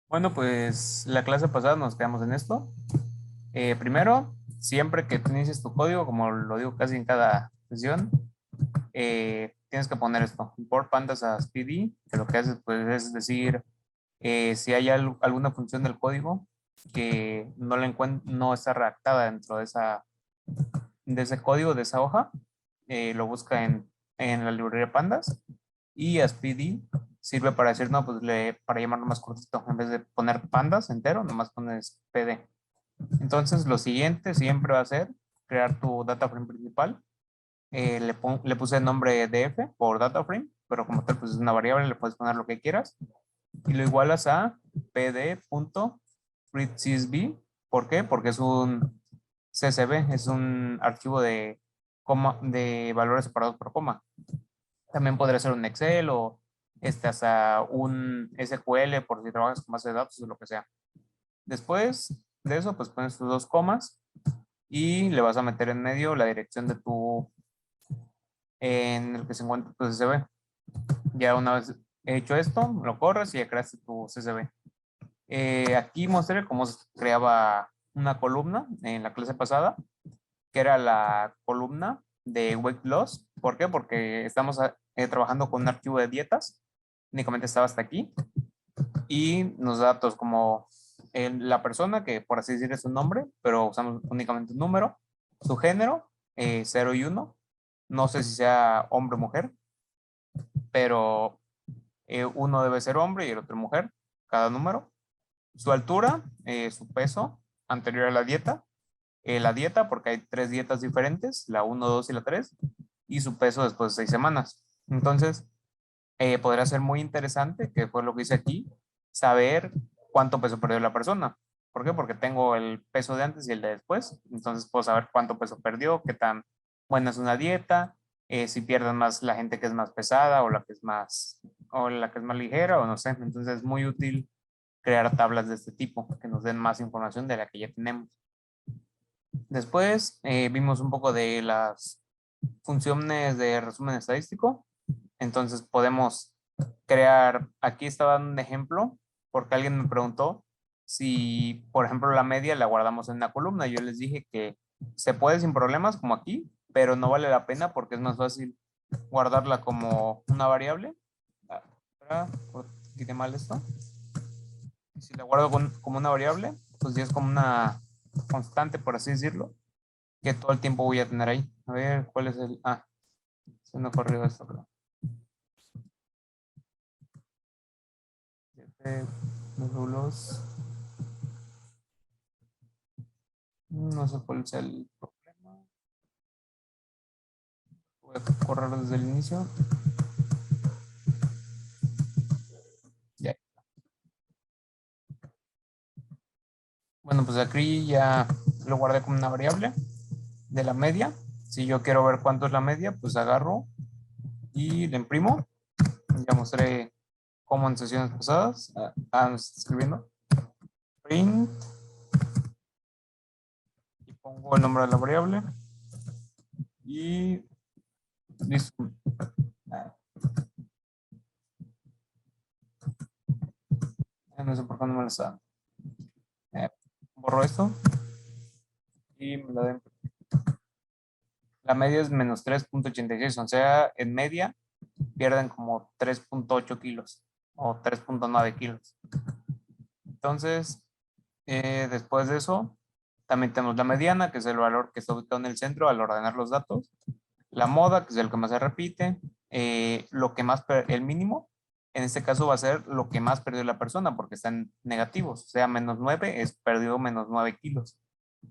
Bueno, pues la clase pasada nos quedamos en esto. Primero, siempre que tú inicies tu código, como lo digo casi en cada sesión, tienes que poner esto, import pandas a speedy, que lo que hace pues, es decir, si hay alguna función del código que no está redactada dentro de ese código, de esa hoja, lo busca en la librería pandas y a speedy sirve para decir, no, pues para llamarlo más cortito, en vez de poner pandas entero, nomás pones pd. Entonces, lo siguiente siempre va a ser crear tu data frame principal. Le puse el nombre df por data frame, pero como tal, pues es una variable, le puedes poner lo que quieras. Y lo igualas a pd.readcsv. ¿Por qué? Porque es un CSV, es un archivo de valores separados por coma. También podría ser un Excel o hasta un SQL por si trabajas con base de datos o lo que sea. Después de eso, pues pones tus dos comas y le vas a meter en medio la dirección en el que se encuentra tu CSV. Ya una vez hecho esto, lo corres y ya creaste tu CSV. Aquí mostré cómo se creaba una columna en la clase pasada, que era la columna de weight loss. ¿Por qué? Porque estamos trabajando con un archivo de dietas, únicamente estaba hasta aquí, y nos da datos como la persona, que por así decir es un nombre, pero usamos únicamente un número, su género, 0 y 1, no sé si sea hombre o mujer, pero uno debe ser hombre y el otro mujer, cada número, su altura, su peso anterior a la dieta, porque hay tres dietas diferentes, la uno 2 y la 3 y su peso después de 6 semanas. Entonces, podría ser muy interesante, que fue lo que hice aquí, saber cuánto peso perdió la persona. ¿Por qué? Porque tengo el peso de antes y el de después. Entonces puedo saber cuánto peso perdió, qué tan buena es una dieta, si pierden más la gente que es más pesada o la que es más ligera, o no sé. Entonces es muy útil crear tablas de este tipo que nos den más información de la que ya tenemos. Después vimos un poco de las funciones de resumen estadístico. Entonces podemos crear, aquí estaba dando un ejemplo, porque alguien me preguntó si, por ejemplo, la media la guardamos en una columna. Yo les dije que se puede sin problemas, como aquí, pero no vale la pena porque es más fácil guardarla como una variable. Espera, quité mal esto. Si la guardo como una variable, pues ya es como una constante, por así decirlo, que todo el tiempo voy a tener ahí. A ver, ¿cuál es el? Ah, se me ocurrió esto, creo. Módulos. No sé cuál es el problema. Voy a correr desde el inicio. Ya. Bueno, pues aquí ya lo guardé como una variable de la media. Si yo quiero ver cuánto es la media, pues agarro y le imprimo. Ya mostré cómo en sesiones pasadas. Nos está escribiendo. Print. Y pongo el nombre de la variable. Y listo. No sé por qué no me lo está. Eh, Borro esto y me lo den. La media es menos 3,86, o sea, en media pierden como 3,8 kilos o 3,9 kilos. Entonces, después de eso, también tenemos la mediana, que es el valor que está ubicado en el centro al ordenar los datos. La moda, que es el que más se repite. Lo que más, el mínimo, en este caso va a ser lo que más perdió la persona, porque están negativos. O sea, menos 9 es perdido menos 9 kilos.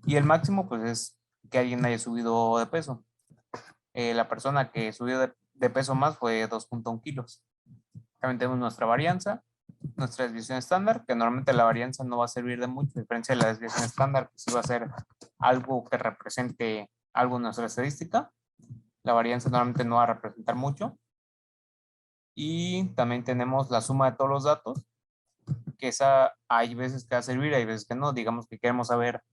Y el máximo, pues es que alguien haya subido de peso. La persona que subió de peso más fue 2,1 kilos. También tenemos nuestra varianza, nuestra desviación estándar, que normalmente la varianza no va a servir de mucho, a diferencia de la desviación estándar, que sí va a ser algo que represente algo en nuestra estadística. La varianza normalmente no va a representar mucho. Y también tenemos la suma de todos los datos, que esa hay veces que va a servir, hay veces que no. Digamos que queremos saber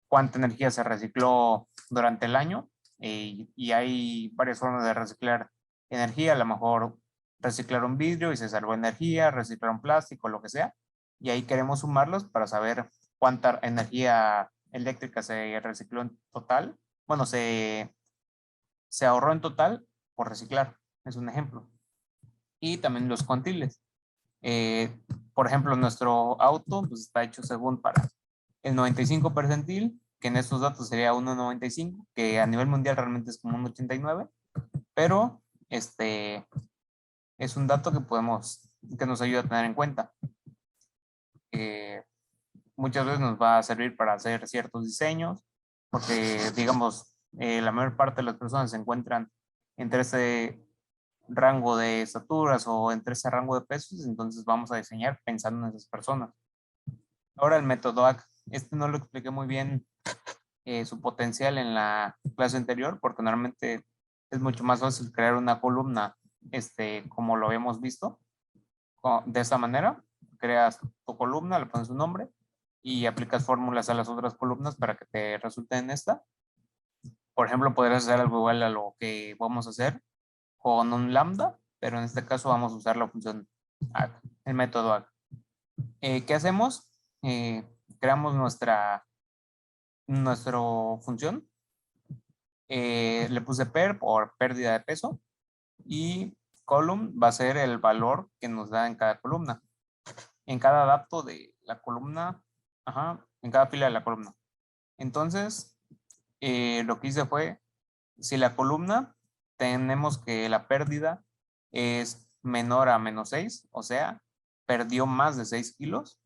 cuánta energía se recicló durante el año, y hay varias formas de reciclar energía. A lo mejor reciclar un vidrio y se salvó energía, reciclar un plástico, lo que sea. y ahí queremos sumarlos para saber cuánta energía eléctrica se recicló en total. Bueno, se ahorró en total por reciclar, es un ejemplo. Y también los cuantiles. Eh, por ejemplo, nuestro auto pues, está hecho según para el 95 percentil, que en estos datos sería 1,95, que a nivel mundial realmente es como un 89, pero es un dato que nos ayuda a tener en cuenta. Muchas veces nos va a servir para hacer ciertos diseños, porque digamos, la mayor parte de las personas se encuentran entre ese rango de estaturas o entre ese rango de pesos, entonces vamos a diseñar pensando en esas personas. Ahora el método AC, no lo expliqué muy bien su potencial en la clase anterior, porque normalmente es mucho más fácil crear una columna, como lo habíamos visto, de esta manera. Creas tu columna, le pones un nombre y aplicas fórmulas a las otras columnas para que te resulten en esta. Por ejemplo, podrías hacer algo igual a lo que vamos a hacer con un lambda, pero en este caso vamos a usar la función add, el método add. ¿Qué hacemos? Creamos nuestra función. Le puse per por pérdida de peso y column va a ser el valor que nos da en cada columna. En cada dato de la columna, en cada fila de la columna. Entonces, lo que hice fue, si la columna tenemos que la pérdida es menor a -6, o sea, perdió más de 6 kilos,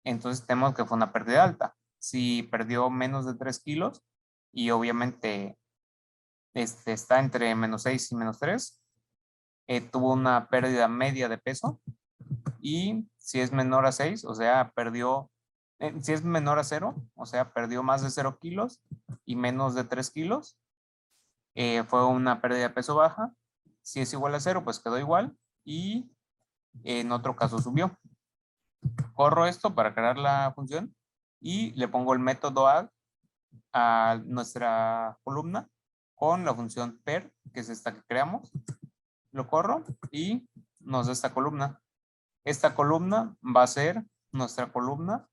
entonces tenemos que fue una pérdida alta. Si perdió menos de 3 kilos y obviamente está entre -6 y -3, tuvo una pérdida media de peso. Y si es menor a 6, o sea, si es menor a 0, o sea, perdió más de 0 kilos y menos de 3 kilos, fue una pérdida de peso baja. Si es igual a 0, pues quedó igual y en otro caso subió. Corro esto para crear la función y le pongo el método add a nuestra columna con la función per, que es esta que creamos. Lo corro y nos da esta columna. Esta columna va a ser nuestra columna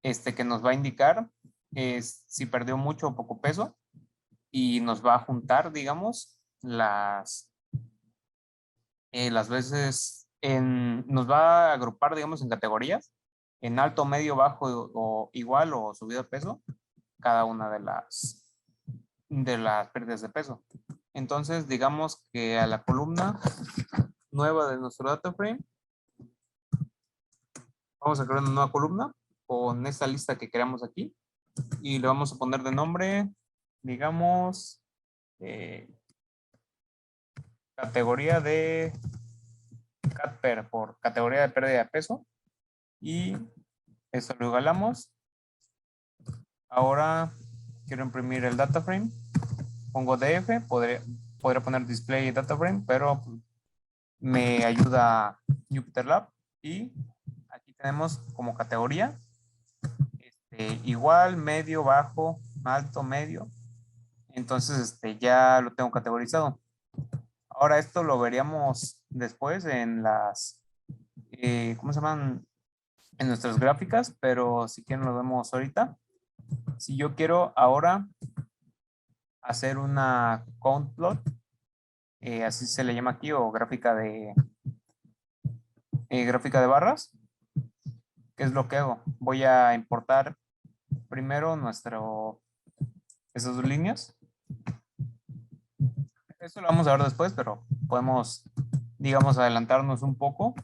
que nos va a indicar si perdió mucho o poco peso y nos va a juntar, digamos, las veces, nos va a agrupar, digamos, en categorías, en alto, medio, bajo o igual o subido de peso, cada una de las pérdidas de peso. Entonces, digamos que a la columna nueva de nuestro data frame, vamos a crear una nueva columna con esta lista que creamos aquí y le vamos a poner de nombre, digamos, categoría de CatPer por categoría de pérdida de peso y eso lo igualamos. Ahora quiero imprimir el data frame, pongo df, podría poner display data frame, pero me ayuda JupyterLab y aquí tenemos como categoría igual, medio, bajo, alto, medio. Entonces ya lo tengo categorizado. Ahora esto lo veríamos después en ¿cómo se llaman? En nuestras gráficas, pero si quieren lo vemos ahorita. Si yo quiero ahora hacer una count plot, así se le llama aquí, o gráfica de barras, ¿qué es lo que hago? Voy a importar primero esas dos líneas. Esto lo vamos a ver después, pero podemos, digamos, adelantarnos un poco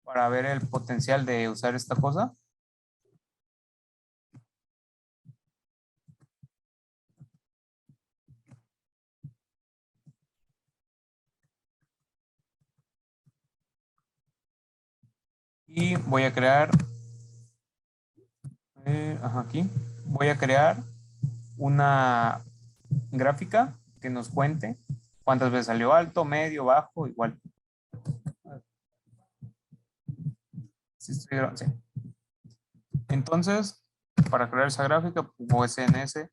para ver el potencial de usar esta cosa. Y voy a crear, aquí, voy a crear una gráfica que nos cuente cuántas veces salió alto, medio, bajo, igual. Sí. Entonces, para crear esa gráfica, pongo sns.countPlot.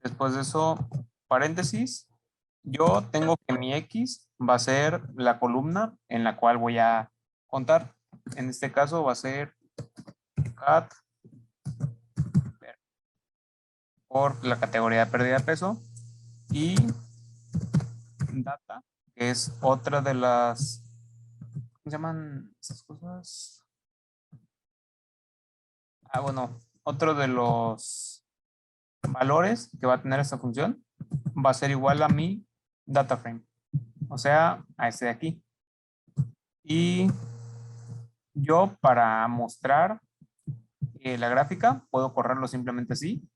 Después de eso, paréntesis, yo tengo que mi X va a ser la columna en la cual voy a contar. En este caso va a ser cat por la categoría de pérdida de peso y data, que es otra de las, ¿cómo se llaman esas cosas? Bueno, otro de los valores que va a tener esta función va a ser igual a mi data frame, o sea, a este de aquí. Y yo para mostrar la gráfica puedo correrlo simplemente así,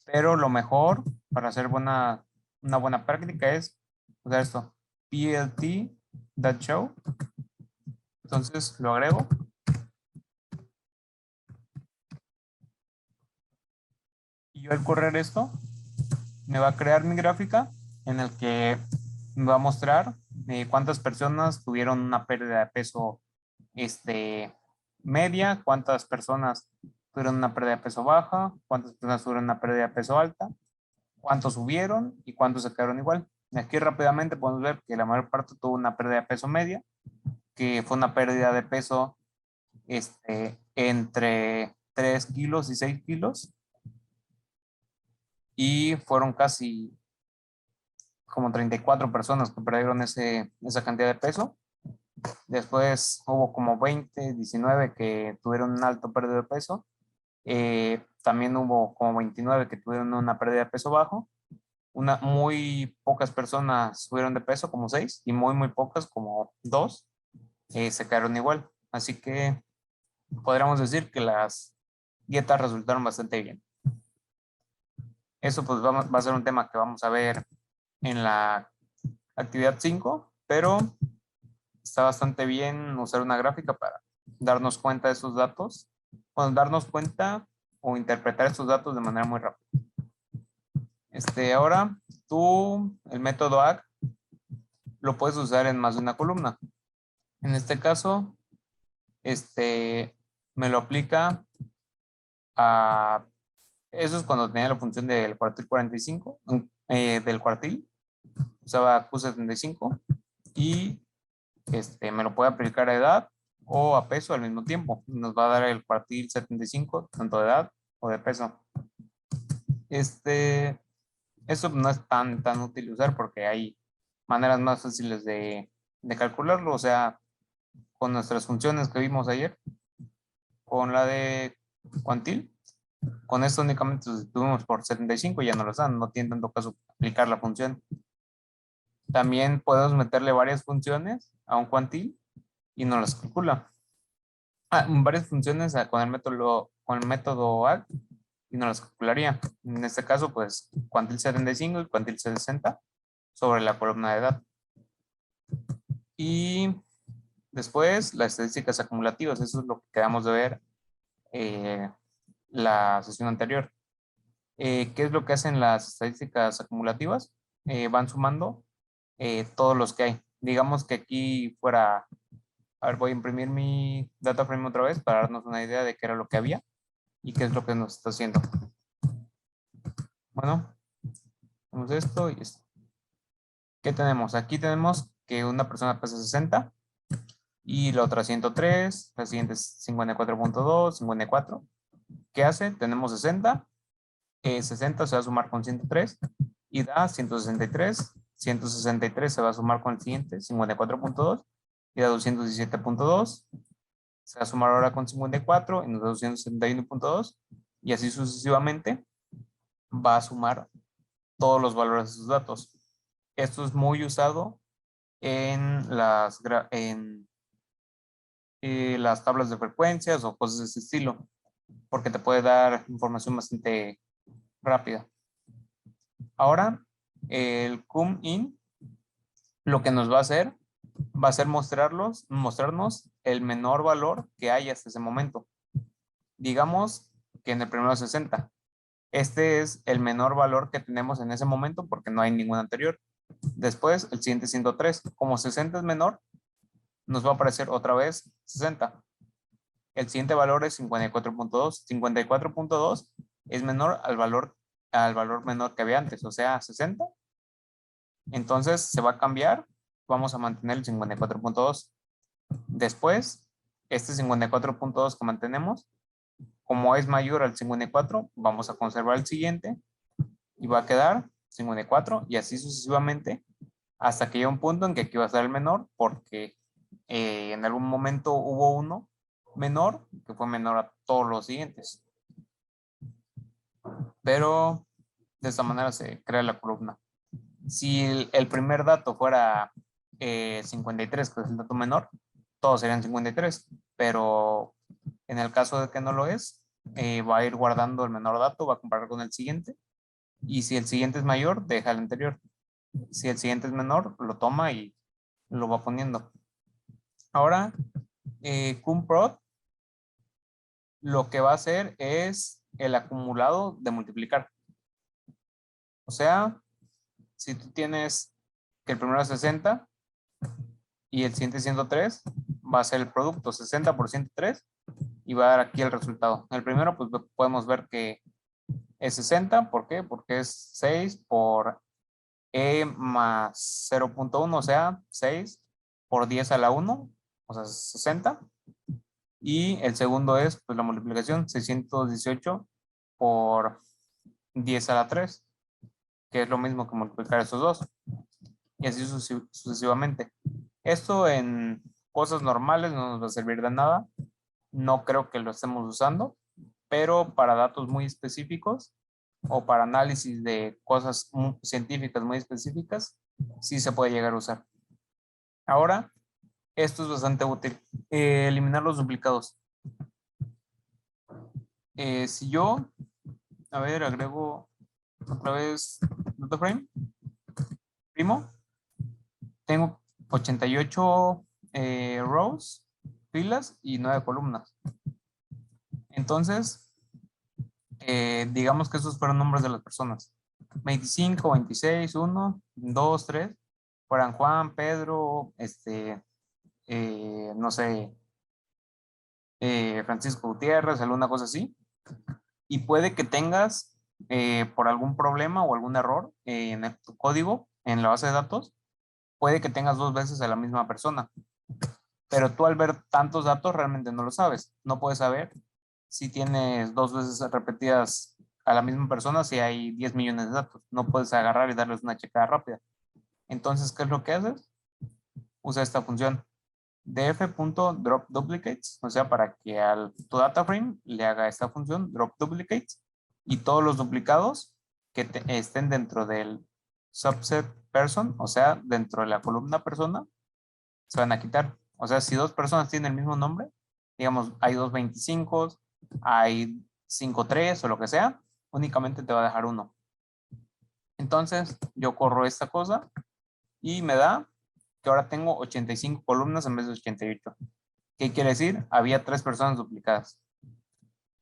pero lo mejor para hacer una buena práctica es usar esto, plt.show. Entonces lo agrego y yo al correr esto me va a crear mi gráfica en el que me va a mostrar cuántas personas tuvieron una pérdida de peso media, cuántas personas tuvieron una pérdida de peso baja, cuántas personas tuvieron una pérdida de peso alta, cuántos subieron y cuántos se quedaron igual. Aquí rápidamente podemos ver que la mayor parte tuvo una pérdida de peso media, que fue una pérdida de peso entre 3 kilos y 6 kilos, y fueron casi como 34 personas que perdieron esa cantidad de peso. Después hubo como 20, 19 que tuvieron un alto pérdida de peso. También hubo como 29 que tuvieron una pérdida de peso bajo. Muy pocas personas subieron de peso, como 6, y muy pocas, como 2, se quedaron igual. Así que podríamos decir que las dietas resultaron bastante bien. Eso pues va a ser un tema que vamos a ver en la actividad 5, pero está bastante bien usar una gráfica para darnos cuenta de esos datos, bueno, darnos cuenta o interpretar esos datos de manera muy rápida. Ahora, el método ACT lo puedes usar en más de una columna. En este caso, me lo aplica a, eso es cuando tenía la función del cuartil 45, del cuartil, usaba Q75 y me lo puede aplicar a edad o a peso al mismo tiempo. Nos va a dar el cuartil 75, tanto de edad o de peso. Eso no es tan útil usar porque hay maneras más fáciles de calcularlo, o sea, con nuestras funciones que vimos ayer, con la de cuantil, con esto únicamente sustituimos por 75 y ya no lo dan, no tiene tanto caso aplicar la función. También podemos meterle varias funciones a un cuantil y no las calcula. Varias funciones con el método ACT y no las calcularía. En este caso, pues, cuantil 75 y cuantil 60 sobre la columna de edad. Y después, las estadísticas acumulativas. Eso es lo que quedamos de ver la sesión anterior. ¿Qué es lo que hacen las estadísticas acumulativas? Van sumando todos los que hay. Digamos que aquí fuera, a ver, voy a imprimir mi data frame otra vez para darnos una idea de qué era lo que había y qué es lo que nos está haciendo. Bueno, tenemos esto y esto. ¿Qué tenemos? Aquí tenemos que una persona pesa 60 y la otra 103, la siguiente es 54.2, 54. ¿Qué hace? Tenemos 60, 60 se va a sumar con 103 y da 163, 163 se va a sumar con el siguiente, 54.2 y da 217.2, se va a sumar ahora con 54 y nos da 271.2 y así sucesivamente va a sumar todos los valores de sus datos. Esto es muy usado en las tablas de frecuencias o cosas de ese estilo, porque te puede dar información bastante rápida. Ahora, el CumIn lo que nos va a ser mostrarnos el menor valor que hay hasta ese momento. Digamos que en el primero 60. Este es el menor valor que tenemos en ese momento porque no hay ningún anterior. Después, el siguiente 103. Como 60 es menor, nos va a aparecer otra vez 60. El siguiente valor es 54.2. 54.2 es menor al valor menor que había antes, o sea, 60 Entonces se va a cambiar, vamos a mantener el 54.2. Después, este 54.2 que mantenemos, como es mayor al 54, vamos a conservar el siguiente y va a quedar 54 y así sucesivamente hasta que llegue un punto en que aquí va a estar el menor porque en algún momento hubo uno menor que fue menor a todos los siguientes. Pero de esta manera se crea la columna. Si el primer dato fuera 53, que es el dato menor, todos serían 53, pero en el caso de que no lo es, va a ir guardando el menor dato, va a comparar con el siguiente, y si el siguiente es mayor, deja el anterior. Si el siguiente es menor, lo toma y lo va poniendo. Ahora, cumprod lo que va a hacer es el acumulado de multiplicar. O sea, si tú tienes que el primero es 60 y el siguiente 103, va a ser el producto 60 por 103 y va a dar aquí el resultado. El primero, pues podemos ver que es 60. ¿Por qué? Porque es 6 por e más 0.1, o sea, 6 por 10 a la 1, o sea, 60. Y el segundo es pues, la multiplicación, 618 por 10 a la 3, que es lo mismo que multiplicar estos dos. Y así sucesivamente. Esto en cosas normales no nos va a servir de nada. No creo que lo estemos usando, pero para datos muy específicos o para análisis de cosas científicas muy específicas, sí se puede llegar a usar. Ahora, esto es bastante útil. Eliminar los duplicados. Si yo, a ver, agrego otra vez DataFrame, primo, tengo 88 rows, filas y 9 columnas. Entonces, digamos que esos fueron nombres de las personas. 25, 26, 1, 2, 3, fueran Juan, Pedro, no sé, Francisco Gutiérrez, alguna cosa así. Y puede que tengas, por algún problema o algún error en tu código, en la base de datos, puede que tengas dos veces a la misma persona. Pero tú al ver tantos datos realmente no lo sabes. No puedes saber si tienes dos veces repetidas a la misma persona si hay 10 millones de datos. No puedes agarrar y darles una checada rápida. Entonces, ¿qué es lo que haces? Usa esta función df.dropDuplicates, o sea, para que al tu data frame le haga esta función dropDuplicates y todos los duplicados que estén dentro del subset person, o sea, dentro de la columna persona, se van a quitar. O sea, si dos personas tienen el mismo nombre, digamos, hay dos 25, hay 5-3 o lo que sea, únicamente te va a dejar uno. Entonces, yo corro esta cosa y me da que ahora tengo 85 columnas en vez de 88. ¿Qué quiere decir? Había tres personas duplicadas.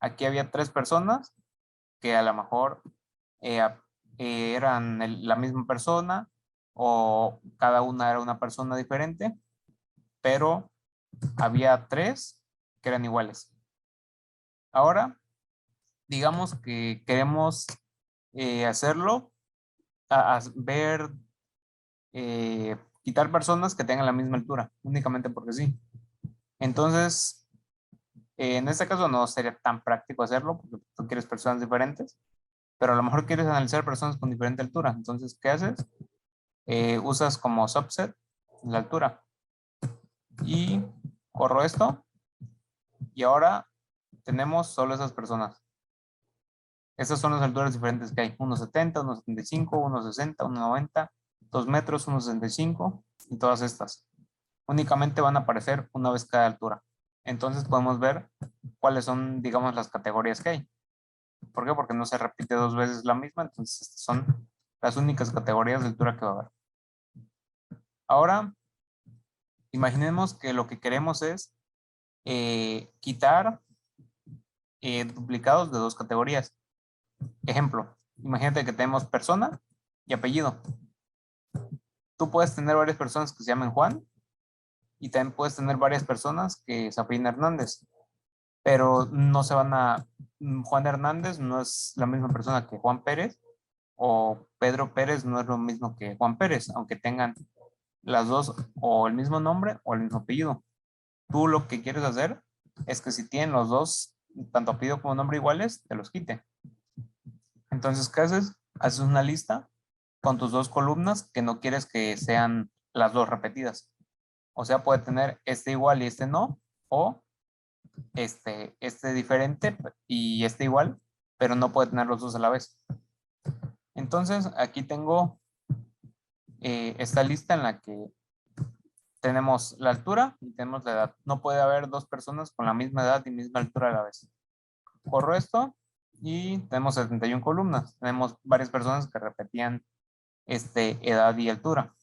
Aquí había tres personas que a lo mejor eh, eran la misma persona o cada una era una persona diferente, pero había tres que eran iguales. Ahora, digamos que queremos hacerlo, ver, quitar personas que tengan la misma altura, únicamente porque sí. Entonces, en este caso no sería tan práctico hacerlo porque tú quieres personas diferentes, pero a lo mejor quieres analizar personas con diferente altura. Entonces, ¿qué haces? Usas como subset la altura y corro esto y ahora tenemos solo esas personas. Estas son las alturas diferentes que hay. 1,70, 1,75, 1,60, 1,90, 2 metros, 1,65 y todas estas. Únicamente van a aparecer una vez cada altura. Entonces podemos ver cuáles son, digamos, las categorías que hay. ¿Por qué? Porque no se repite dos veces la misma, entonces estas son las únicas categorías de altura que va a haber. Ahora, imaginemos que lo que queremos es quitar duplicados de dos categorías. Ejemplo, imagínate que tenemos persona y apellido. Tú puedes tener varias personas que se llamen Juan y también puedes tener varias personas que se apelliden Hernández, pero no se van a... Juan Hernández no es la misma persona que Juan Pérez o Pedro Pérez no es lo mismo que Juan Pérez, aunque tengan las dos o el mismo nombre o el mismo apellido. Tú lo que quieres hacer es que si tienen los dos, tanto apellido como nombre iguales, te los quite. Entonces, ¿qué haces? Haces una lista con tus dos columnas que no quieres que sean las dos repetidas. O sea, puede tener este igual y este no, o este diferente y este igual, pero no puede tener los dos a la vez. Entonces, aquí tengo esta lista en la que tenemos la altura y tenemos la edad. No puede haber dos personas con la misma edad y misma altura a la vez. Corro esto y tenemos 71 columnas. Tenemos varias personas que repetían edad y altura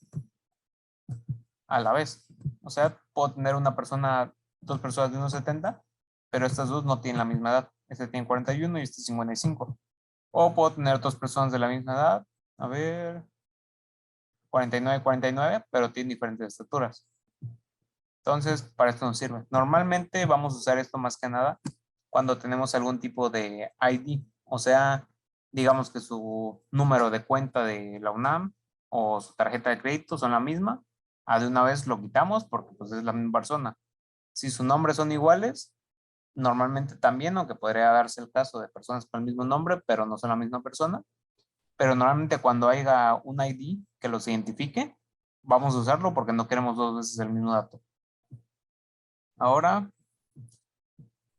a la vez. O sea, puedo tener dos personas de 1,70, pero estas dos no tienen la misma edad. Este tiene 41 y este 55. O puedo tener dos personas de la misma edad, a ver, 49 y 49, pero tienen diferentes estaturas. Entonces, para esto nos sirve. Normalmente vamos a usar esto más que nada cuando tenemos algún tipo de ID, o sea, digamos que su número de cuenta de la UNAM o su tarjeta de crédito son la misma, de una vez lo quitamos porque pues es la misma persona. Si sus nombres son iguales, normalmente también, aunque podría darse el caso de personas con el mismo nombre, pero no son la misma persona, pero normalmente cuando haya un ID que los identifique, vamos a usarlo porque no queremos dos veces el mismo dato. Ahora,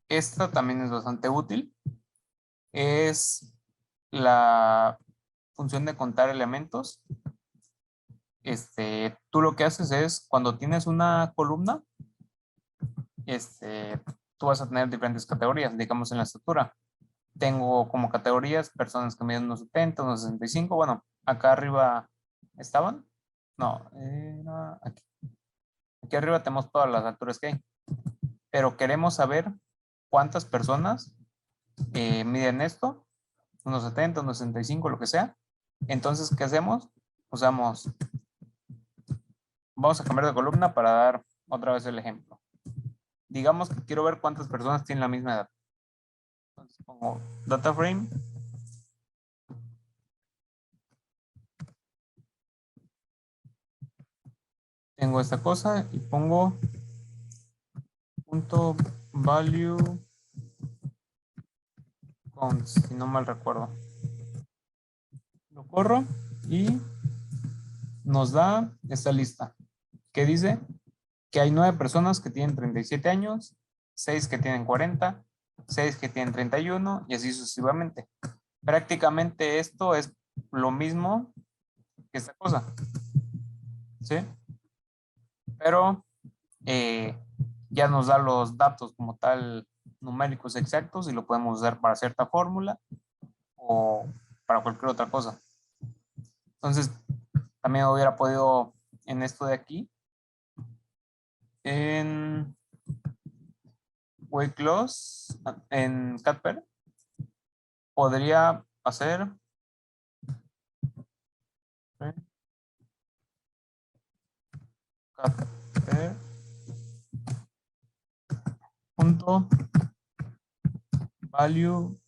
esta también es bastante útil. Es la función de contar elementos. Tú lo que haces es, cuando tienes una columna, tú vas a tener diferentes categorías, digamos en la estatura. Tengo como categorías personas que miden unos 70, unos 65. Bueno, acá arriba estaban. No, era aquí. Aquí arriba tenemos todas las alturas que hay. Pero queremos saber cuántas personas miden esto, unos 70, unos 65, lo que sea. Entonces, ¿qué hacemos? Vamos a cambiar de columna para dar otra vez el ejemplo. Digamos que quiero ver cuántas personas tienen la misma edad. Entonces pongo data frame. Tengo esta cosa y pongo punto value count, si no mal recuerdo. Lo corro y nos da esta lista que dice que hay 9 personas que tienen 37 años, 6 que tienen 40, 6 que tienen 31 y así sucesivamente. Prácticamente esto es lo mismo que esta cosa, ¿sí? Pero ya nos da los datos como tal numéricos exactos y lo podemos usar para cierta fórmula o para cualquier otra cosa. Entonces, también hubiera podido en esto de aquí, en weight loss, en Catper, podría hacer Catper punto value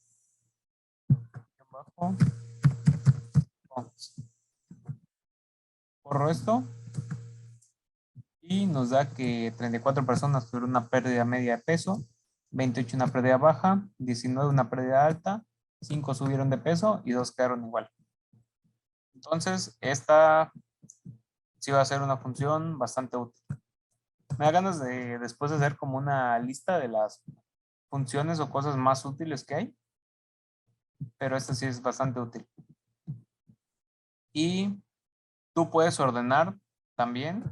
bajo corro esto y nos da que 34 personas tuvieron una pérdida media de peso, 28 una pérdida baja, 19 una pérdida alta, 5 subieron de peso y 2 quedaron igual. Entonces, esta sí va a ser una función bastante útil. Me da ganas de después de hacer como una lista de las funciones o cosas más útiles que hay, pero esta sí es bastante útil. Y tú puedes ordenar también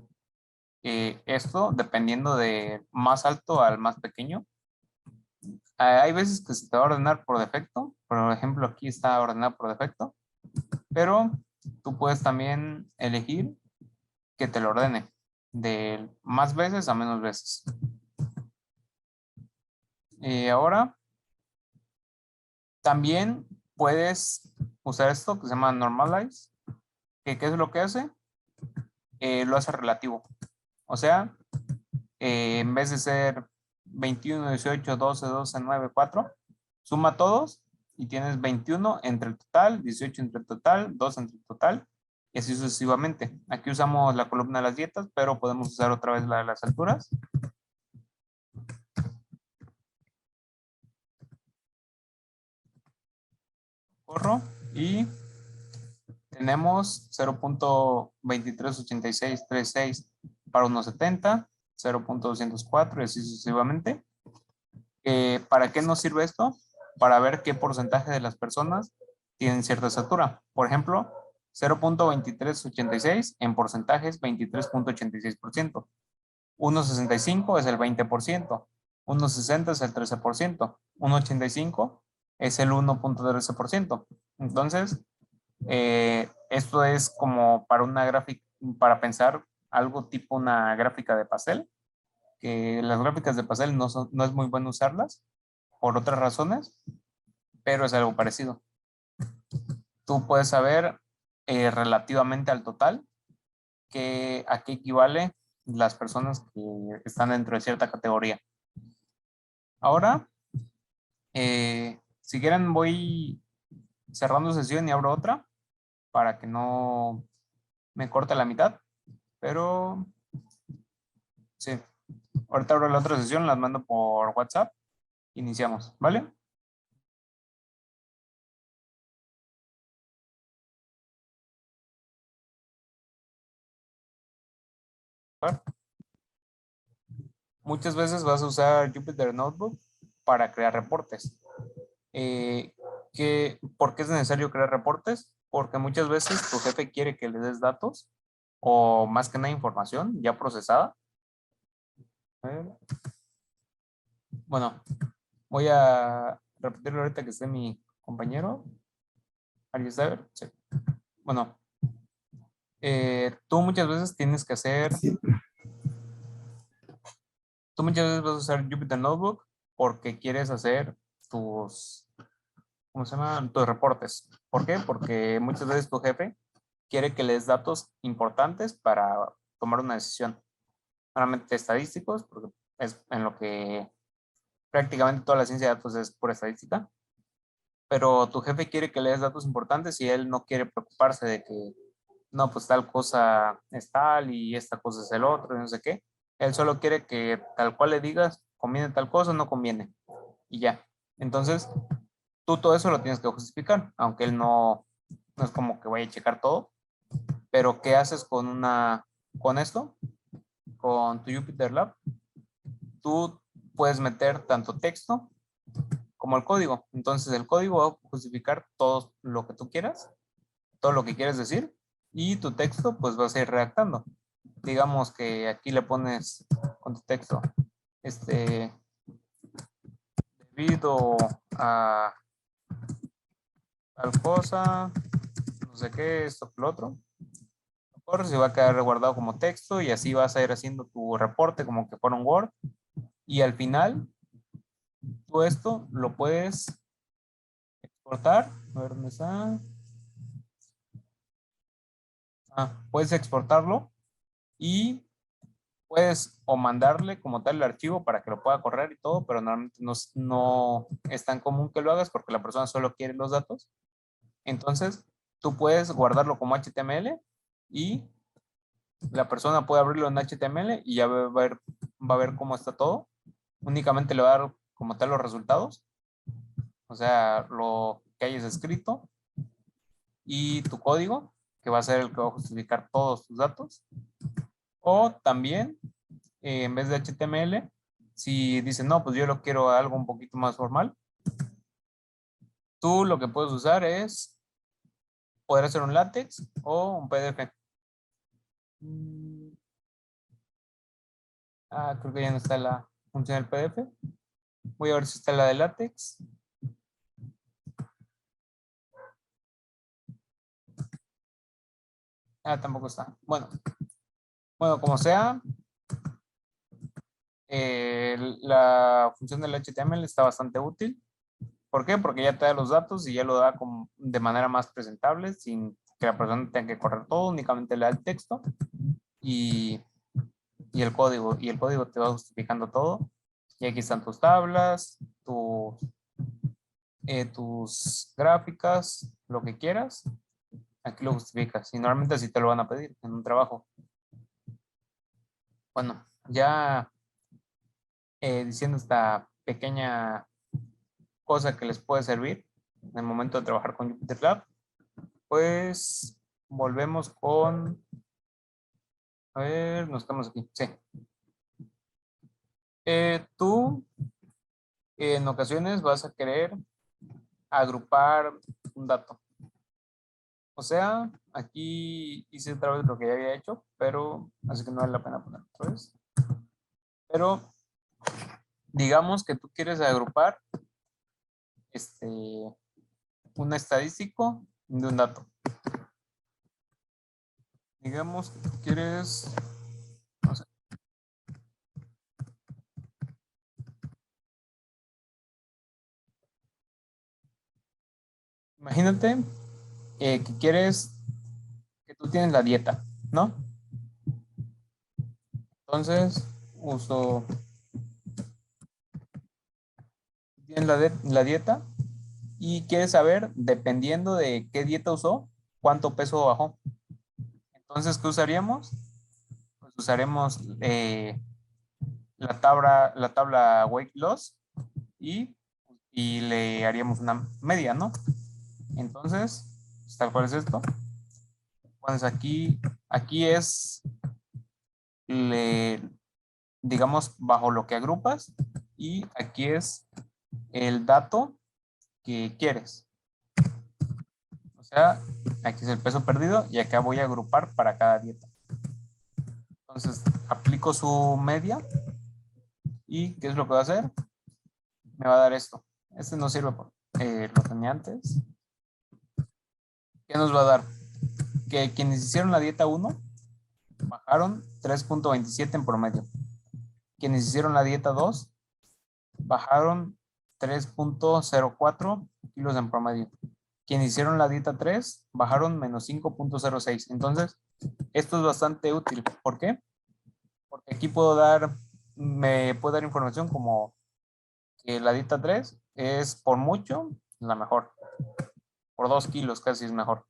esto dependiendo de más alto al más pequeño. Hay veces que se te va a ordenar por defecto, por ejemplo aquí está ordenado por defecto, pero tú puedes también elegir que te lo ordene de más veces a menos veces. Ahora también puedes usar esto que se llama normalize, que ¿qué es lo que hace? Lo hace relativo. O sea, en vez de ser 21, 18, 12, 12, 9, 4, suma todos y tienes 21 entre el total, 18 entre el total, 2 entre el total, y así sucesivamente. Aquí usamos la columna de las dietas, pero podemos usar otra vez la de las alturas. Corro y tenemos 0.238636 para 1.70, 0.204 y así sucesivamente. ¿Para qué nos sirve esto? Para ver qué porcentaje de las personas tienen cierta estatura. Por ejemplo, 0.2386 en porcentaje es 23.86%. 1.65 es el 20%. 1.60 es el 13%. 1.85 es el 1.13%. Entonces, esto es como para una gráfica, para pensar algo tipo una gráfica de pastel, que las gráficas de pastel no es muy bueno usarlas por otras razones, pero es algo parecido. Tú puedes saber relativamente al total a qué equivale las personas que están dentro de cierta categoría. Ahora, si quieren voy cerrando sesión y abro otra para que no me corte la mitad, pero sí, ahorita abro la otra sesión, las mando por WhatsApp, iniciamos, ¿vale? Muchas veces vas a usar Jupyter Notebook para crear reportes. ¿Por qué es necesario crear reportes? Porque muchas veces tu jefe quiere que le des datos o más que nada información ya procesada. Bueno, voy a repetirlo ahorita que esté mi compañero. Alistair. Sí. Bueno, tú muchas veces tienes que hacer, tú muchas veces vas a usar Jupyter Notebook porque quieres hacer tus, ¿cómo se llama? Tus reportes. ¿Por qué? Porque muchas veces tu jefe quiere que le des datos importantes para tomar una decisión. Normalmente estadísticos, porque es en lo que prácticamente toda la ciencia de datos es pura estadística, pero tu jefe quiere que le des datos importantes y él no quiere preocuparse de que, no, pues tal cosa es tal y esta cosa es el otro y no sé qué. Él solo quiere que tal cual le digas, conviene tal cosa o no conviene. Y ya. Entonces, tú todo eso lo tienes que justificar, aunque él no es como que vaya a checar todo. Pero ¿qué haces con esto? Con tu Jupyter Lab. Tú puedes meter tanto texto como el código. Entonces el código va a justificar todo lo que tú quieras, todo lo que quieres decir, y tu texto pues vas a ir redactando. Digamos que aquí le pones con tu texto, debido a tal cosa, no sé qué, esto, lo otro. Por se va a quedar guardado como texto y así vas a ir haciendo tu reporte como que fuera un Word. Y al final, tú esto lo puedes exportar. A ver dónde está. Puedes exportarlo y puedes o mandarle como tal el archivo para que lo pueda correr y todo, pero normalmente no es tan común que lo hagas porque la persona solo quiere los datos. Entonces, tú puedes guardarlo como HTML y la persona puede abrirlo en HTML y ya va a ver cómo está todo. Únicamente le va a dar como tal los resultados, o sea, lo que hayas escrito y tu código, que va a ser el que va a justificar todos tus datos. O también, en vez de HTML, si dicen, no, pues yo lo quiero algo un poquito más formal, tú lo que puedes usar es poder hacer un látex o un PDF. Creo que ya no está la función del PDF. Voy a ver si está la de látex. Tampoco está. Bueno, como sea, la función del HTML está bastante útil. ¿Por qué? Porque ya te da los datos y ya lo da como de manera más presentable, sin que la persona tenga que correr todo, únicamente le da el texto y, y el código. Y el código te va justificando todo. Y aquí están tus tablas, tus gráficas, lo que quieras, aquí lo justificas. Y normalmente así te lo van a pedir en un trabajo. Bueno, ya diciendo esta pequeña cosa que les puede servir en el momento de trabajar con Jupyter Lab, pues volvemos con, a ver, nos estamos aquí, sí. Tú en ocasiones vas a querer agrupar un dato. O sea, aquí hice otra vez lo que ya había hecho, pero así que no vale la pena poner otra vez. Pero digamos que tú quieres agrupar un estadístico de un dato. Digamos que tú quieres, no sé, imagínate que quieres, que tú tienes la dieta, ¿no? Entonces, tienes la dieta y quieres saber, dependiendo de qué dieta usó, cuánto peso bajó. Entonces, ¿qué usaríamos? Pues usaremos la tabla weight loss y le haríamos una media, ¿no? Entonces, pues, tal cual es esto. Pues aquí es, le, digamos, bajo lo que agrupas y aquí es el dato que quieres. O sea, aquí es el peso perdido y acá voy a agrupar para cada dieta. Entonces, aplico su media y ¿qué es lo que va a hacer? Me va a dar esto. Este no sirve, lo tenía antes. ¿Qué nos va a dar? Que quienes hicieron la dieta 1 bajaron 3.27 en promedio. Quienes hicieron la dieta 2 bajaron 3.04 kilos en promedio. Quienes hicieron la dieta 3 bajaron menos 5.06. Entonces, esto es bastante útil. ¿Por qué? Porque aquí me puedo dar información como que la dieta 3 es por mucho la mejor. Por 2 kilos casi es mejor.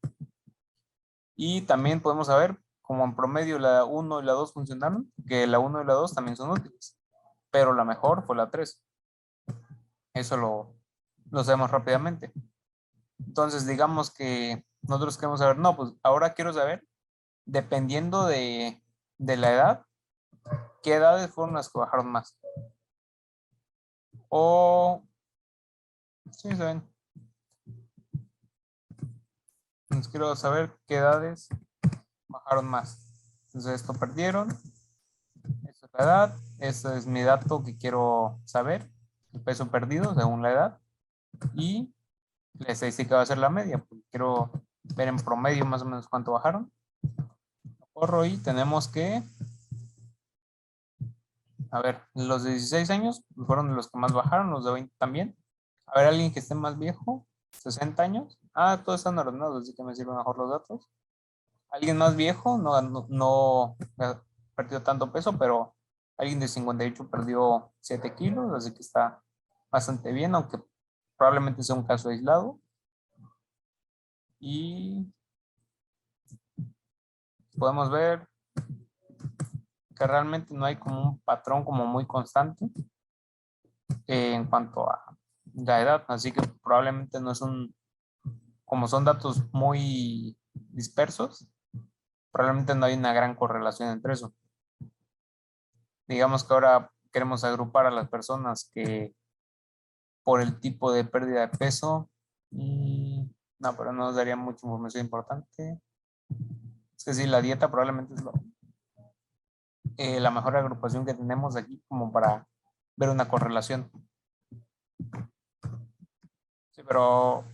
Y también podemos saber, como en promedio la 1 y la 2 funcionaron, que la 1 y la 2 también son útiles. Pero la mejor fue la 3. Eso lo sabemos rápidamente. Entonces, digamos que nosotros queremos saber, no, pues ahora quiero saber, dependiendo de la edad, qué edades fueron las que bajaron más. O, sí, saben, pues quiero saber qué edades bajaron más. Entonces, esto perdieron, esta es la edad, este es mi dato que quiero saber, el peso perdido según la edad, y la estadística va a ser la media, porque quiero ver en promedio más o menos cuánto bajaron. Corro y tenemos que, a ver, los de 16 años fueron los que más bajaron, los de 20 también. A ver, alguien que esté más viejo, 60 años. Ah, todos están ordenados, así que me sirven mejor los datos. Alguien más viejo no perdió tanto peso, pero alguien de 58 perdió 7 kilos, así que está bastante bien, aunque probablemente sea un caso aislado. Y podemos ver que realmente no hay como un patrón como muy constante en cuanto a la edad, así que probablemente no es como son datos muy dispersos, probablemente no hay una gran correlación entre eso. Digamos que ahora queremos agrupar a las personas que por el tipo de pérdida de peso, no, pero no nos daría mucha información importante. Es que sí, la dieta probablemente es la mejor agrupación que tenemos aquí como para ver una correlación. Sí, pero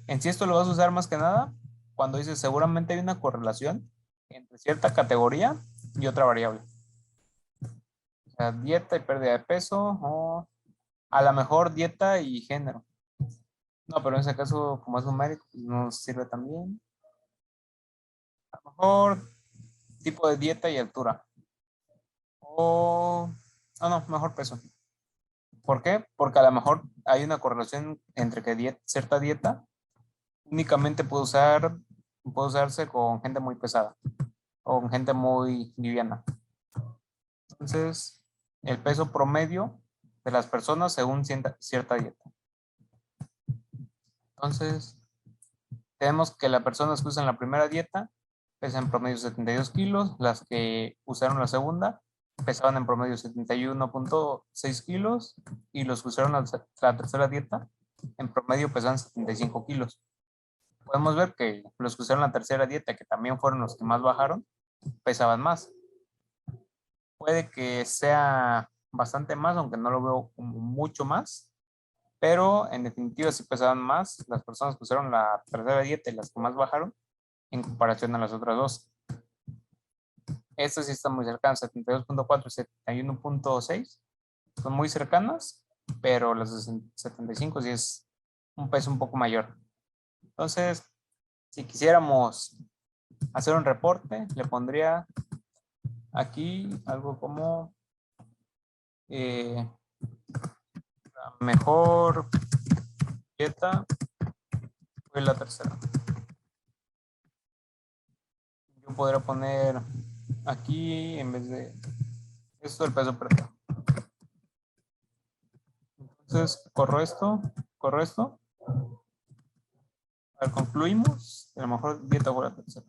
en sí esto lo vas a usar más que nada cuando dices seguramente hay una correlación entre cierta categoría y otra variable. O sea, dieta y pérdida de peso o a lo mejor dieta y género. No, pero en ese caso, como es numérico, pues nos sirve también. A lo mejor tipo de dieta y altura. O, no, mejor peso. ¿Por qué? Porque a lo mejor hay una correlación entre que cierta dieta únicamente puede usarse con gente muy pesada o con gente muy liviana. Entonces, el peso promedio de las personas según cierta dieta. Entonces, tenemos que las personas que usan la primera dieta pesan en promedio 72 kilos, las que usaron la segunda pesaban en promedio 71.6 kilos y los que usaron la tercera dieta en promedio pesaban 75 kilos. Podemos ver que los que usaron la tercera dieta, que también fueron los que más bajaron, pesaban más. Puede que sea bastante más, aunque no lo veo como mucho más, pero en definitiva sí pesaban más las personas que usaron la tercera dieta y las que más bajaron en comparación a las otras dos. Estas sí están muy cercanas, 72.4 y 71.6 son muy cercanas, pero las de 75 sí es un peso un poco mayor. Entonces, si quisiéramos hacer un reporte, le pondría aquí algo como la mejor dieta fue la tercera. Yo podría poner aquí en vez de esto el peso perdido. Entonces, corro esto. A ver, concluimos. A lo mejor dieta fue la tercera.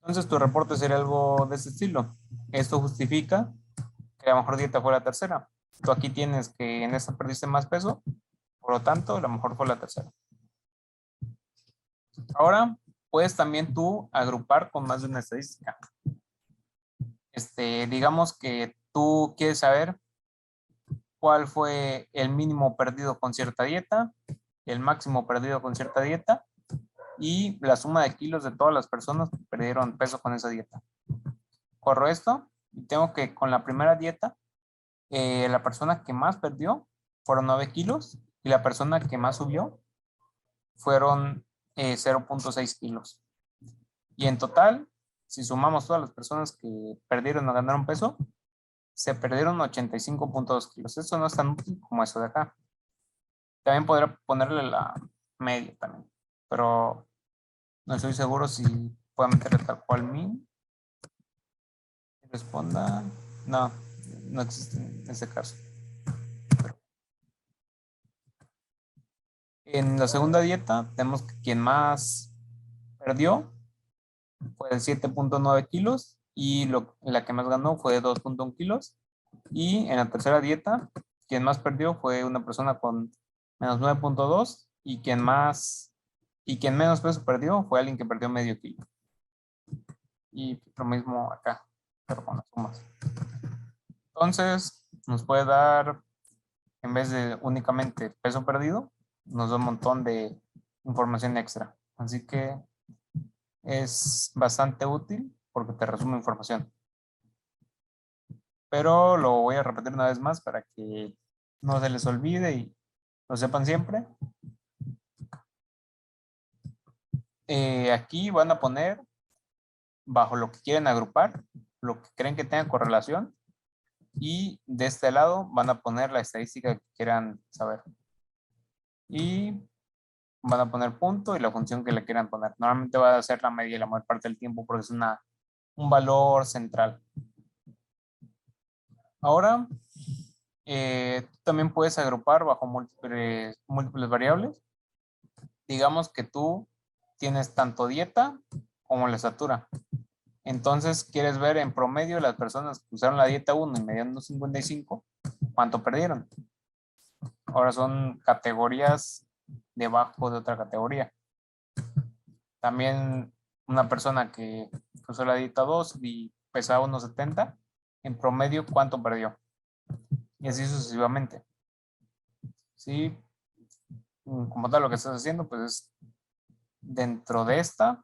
Entonces, tu reporte sería algo de este estilo. Esto justifica que la mejor dieta fue la tercera. Tú aquí tienes que en esta perdiste más peso, por lo tanto, la mejor fue la tercera. Ahora, puedes también tú agrupar con más de una estadística. Digamos que tú quieres saber cuál fue el mínimo perdido con cierta dieta, el máximo perdido con cierta dieta y la suma de kilos de todas las personas que perdieron peso con esa dieta. Corro esto y tengo que con la primera dieta, la persona que más perdió fueron 9 kilos y la persona que más subió fueron 0.6 kilos. Y en total, si sumamos todas las personas que perdieron o ganaron peso, se perdieron 85.2 kilos. Esto no es tan útil como eso de acá. También podría ponerle la media también, pero no estoy seguro si puedo meterle tal cual min. Responda. No, no existe en este caso. En la segunda dieta tenemos que quien más perdió fue de 7.9 kilos y la que más ganó fue de 2.1 kilos. Y en la tercera dieta, quien más perdió fue una persona con menos 9.2 y quien menos peso perdió fue alguien que perdió medio kilo. Y lo mismo acá, pero con las sumas. Entonces, nos puede dar, en vez de únicamente peso perdido, nos da un montón de información extra. Así que es bastante útil porque te resume información. Pero lo voy a repetir una vez más para que no se les olvide y lo sepan siempre. Aquí van a poner bajo lo que quieren agrupar, lo que creen que tenga correlación y de este lado van a poner la estadística que quieran saber. Y van a poner punto y la función que le quieran poner. Normalmente va a ser la media la mayor parte del tiempo porque es un valor central. Ahora, tú también puedes agrupar bajo múltiples variables. Digamos que tú tienes tanto dieta como la estatura. Entonces, quieres ver en promedio las personas que usaron la dieta 1 y medían 55, ¿cuánto perdieron? Ahora son categorías debajo de otra categoría. También una persona que usó la dieta 2 y pesaba 1.70, en promedio, ¿cuánto perdió? Y así sucesivamente. Sí, como tal lo que estás haciendo, pues es dentro de esta,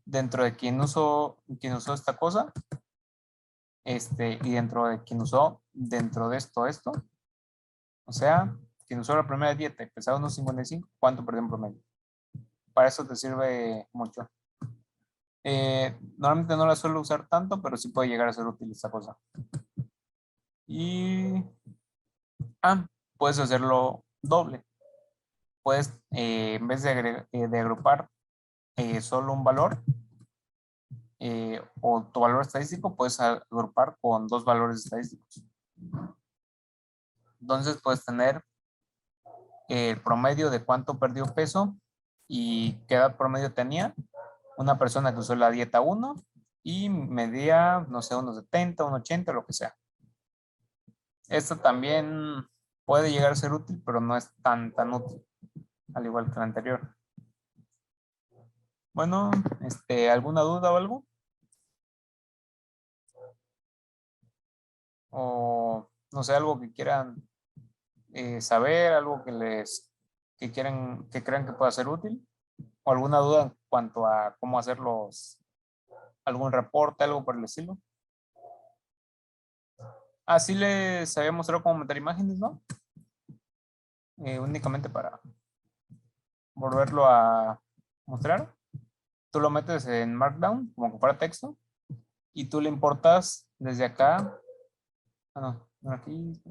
dentro de quien usó esta cosa, y dentro de quien usó dentro de esto, o sea, quien usó la primera dieta y pesaba unos 55, ¿cuánto perdió en promedio? para eso te sirve mucho. Normalmente no la suelo usar tanto, pero sí puede llegar a ser útil esta cosa. Y puedes hacerlo doble. Puedes, en vez de agrupar solo un valor o tu valor estadístico, puedes agrupar con dos valores estadísticos. Entonces puedes tener el promedio de cuánto perdió peso y qué edad promedio tenía una persona que usó la dieta 1 y medía, no sé, unos 70, unos 80, lo que sea. Esto también puede llegar a ser útil, pero no es tan útil, al igual que la anterior. Bueno, ¿alguna duda o algo? O no sé, algo que quieran saber, algo que quieran, que crean que pueda ser útil, o alguna duda en cuanto a cómo hacerlos, algún reporte, algo por el estilo. Así les había mostrado cómo meter imágenes, ¿no? Únicamente para volverlo a mostrar. Tú lo metes en Markdown, como que fuera texto, y tú le importas desde acá. No, aquí.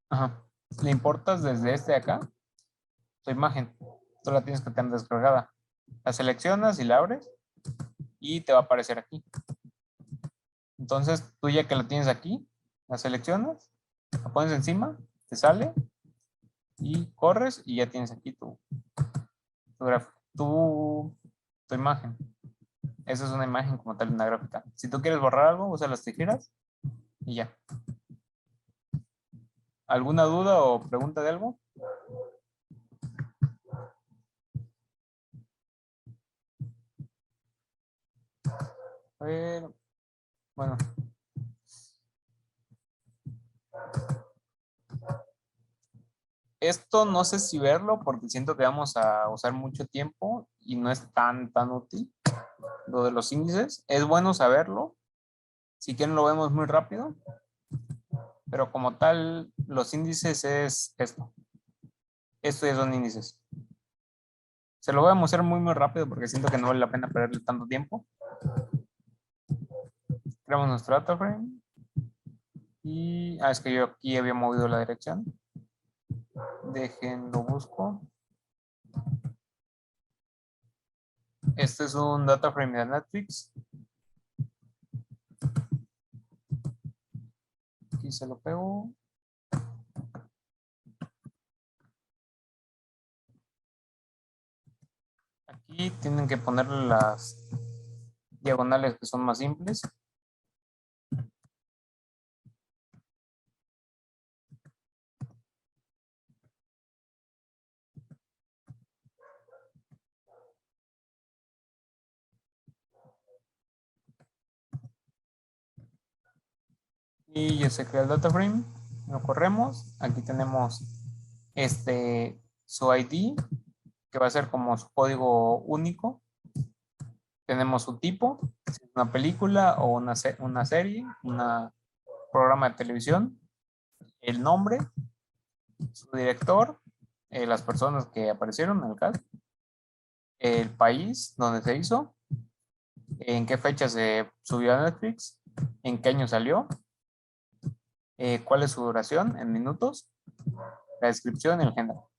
Ajá. Le importas desde este de acá tu imagen. Tú la tienes que tener descargada. La seleccionas y la abres y te va a aparecer aquí. Entonces, tú ya que la tienes aquí, la seleccionas, la pones encima, te sale y corres y ya tienes aquí tu imagen. Esa es una imagen como tal, una gráfica. Si tú quieres borrar algo, usa las tijeras y ya. ¿Alguna duda o pregunta de algo? Bueno, esto no sé si verlo porque siento que vamos a usar mucho tiempo y no es tan útil. Lo de los índices, es bueno saberlo. Si quieren lo vemos muy rápido, pero como tal, los índices es esto. Estos ya son índices. Se lo voy a mostrar muy rápido porque siento que no vale la pena perderle tanto tiempo. Creamos nuestro data frame. Y, es que yo aquí había movido la dirección. Déjenlo busco. Este es un data frame de Netflix. Aquí se lo pego. Aquí tienen que ponerle las diagonales que son más simples. Y ya se crea el data frame. Lo corremos. Aquí tenemos su ID, que va a ser como su código único. Tenemos su tipo, si es una película o una serie, un programa de televisión, el nombre, su director, las personas que aparecieron en el cast, el país donde se hizo, en qué fecha se subió a Netflix, en qué año salió, cuál es su duración en minutos, la descripción y el género.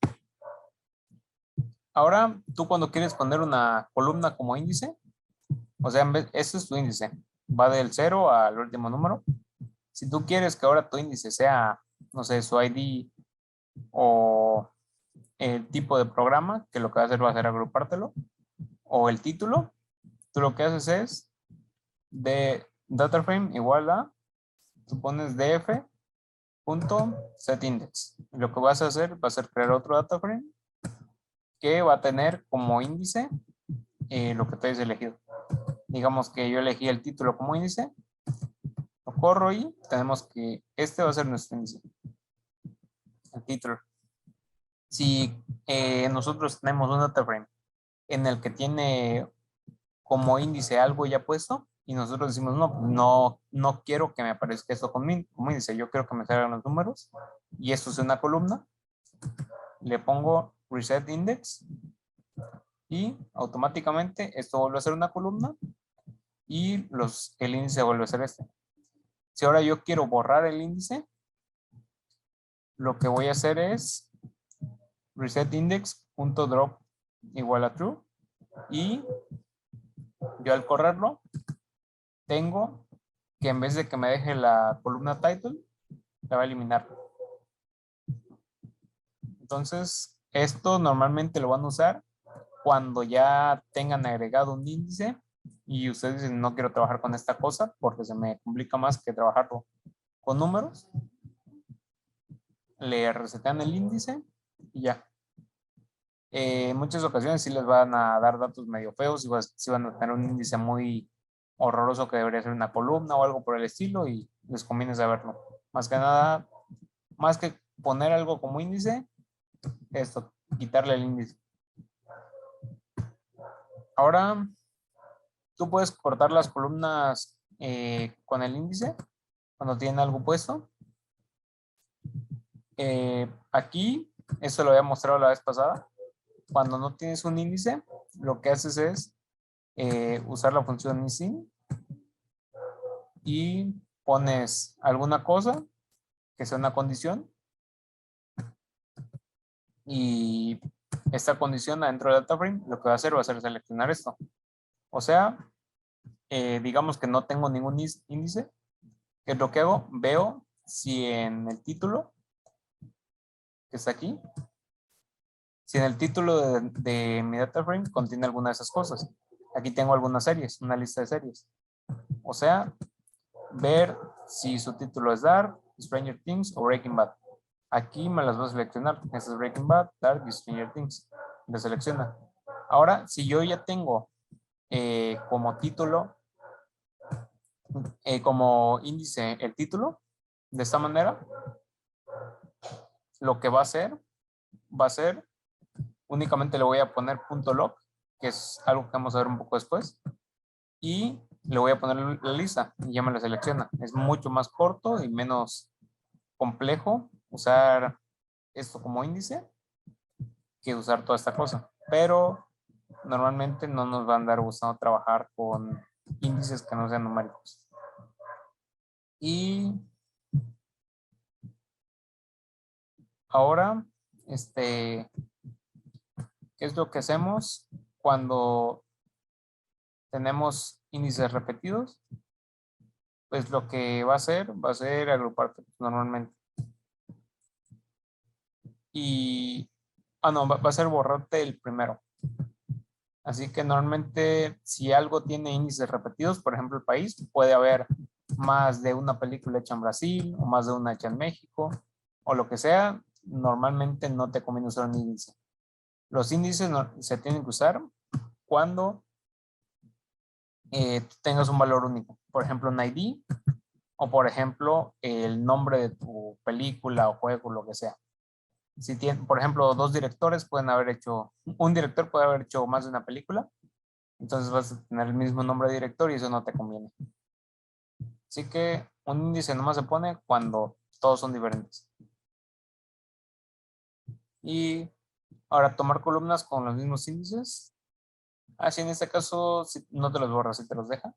Ahora, tú cuando quieres poner una columna como índice, o sea, ese es tu índice, va del 0 al último número. Si tú quieres que ahora tu índice sea, no sé, su ID o el tipo de programa, que lo que va a hacer agrupártelo, o el título, tú lo que haces es de dataframe igual a, tú pones df.setIndex. Lo que vas a hacer va a ser crear otro dataframe que va a tener como índice lo que te hayas elegido. Digamos que yo elegí el título como índice, lo corro y tenemos que este va a ser nuestro índice, el título. Si nosotros tenemos un dataframe en el que tiene como índice algo ya puesto y nosotros decimos, no quiero que me aparezca esto como índice, yo quiero que me salgan los números y esto es una columna, le pongo reset index y automáticamente esto vuelve a ser una columna y el índice vuelve a ser este. Si ahora yo quiero borrar el índice, lo que voy a hacer es reset index.drop igual a true y yo al correrlo tengo que en vez de que me deje la columna title, la va a eliminar. Entonces, esto normalmente lo van a usar cuando ya tengan agregado un índice y ustedes dicen no quiero trabajar con esta cosa porque se me complica más que trabajarlo con números. Le resetean el índice y ya. En muchas ocasiones sí les van a dar datos medio feos y sí van a tener un índice muy horroroso que debería ser una columna o algo por el estilo y les conviene saberlo. Más que nada, más que poner algo como índice, esto, quitarle el índice. Ahora, tú puedes cortar las columnas con el índice cuando tienen algo puesto. Aquí, esto lo había mostrado la vez pasada. Cuando no tienes un índice, lo que haces es usar la función missing y pones alguna cosa que sea una condición y esta condición adentro del data frame lo que va a ser seleccionar esto. O sea, digamos que no tengo ningún índice. ¿Qué es lo que hago? Veo si en el título que está aquí, si en el título de mi data frame contiene alguna de esas cosas. Aquí tengo algunas series, una lista de series. O sea, ver si su título es Dark, Stranger Things o Breaking Bad. Aquí me las voy a seleccionar. Este es Breaking Bad, Dark y Stranger Things. Lo selecciona. Ahora, si yo ya tengo como título, como índice el título, de esta manera, lo que va a ser, únicamente le voy a poner .log, que es algo que vamos a ver un poco después, y le voy a poner la lista y ya me la selecciona. Es mucho más corto y menos complejo usar esto como índice que usar toda esta cosa. Pero normalmente no nos va a andar gustando trabajar con índices que no sean numéricos. Y ahora, ¿qué es lo que hacemos cuando tenemos índices repetidos? Pues lo que va a ser agrupar normalmente. Y, no, va a ser borrarte el primero. Así que normalmente si algo tiene índices repetidos, por ejemplo el país, puede haber más de una película hecha en Brasil o más de una hecha en México o lo que sea, normalmente no te conviene usar un índice. Los índices se tienen que usar cuando tú tengas un valor único, por ejemplo un ID o por ejemplo el nombre de tu película o juego, lo que sea. Si tiene, por ejemplo, dos directores pueden haber hecho, un director puede haber hecho más de una película, entonces vas a tener el mismo nombre de director y eso no te conviene. Así que un índice nomás se pone cuando todos son diferentes. Y ahora tomar columnas con los mismos índices. Así en este caso no te los borra, si te los deja.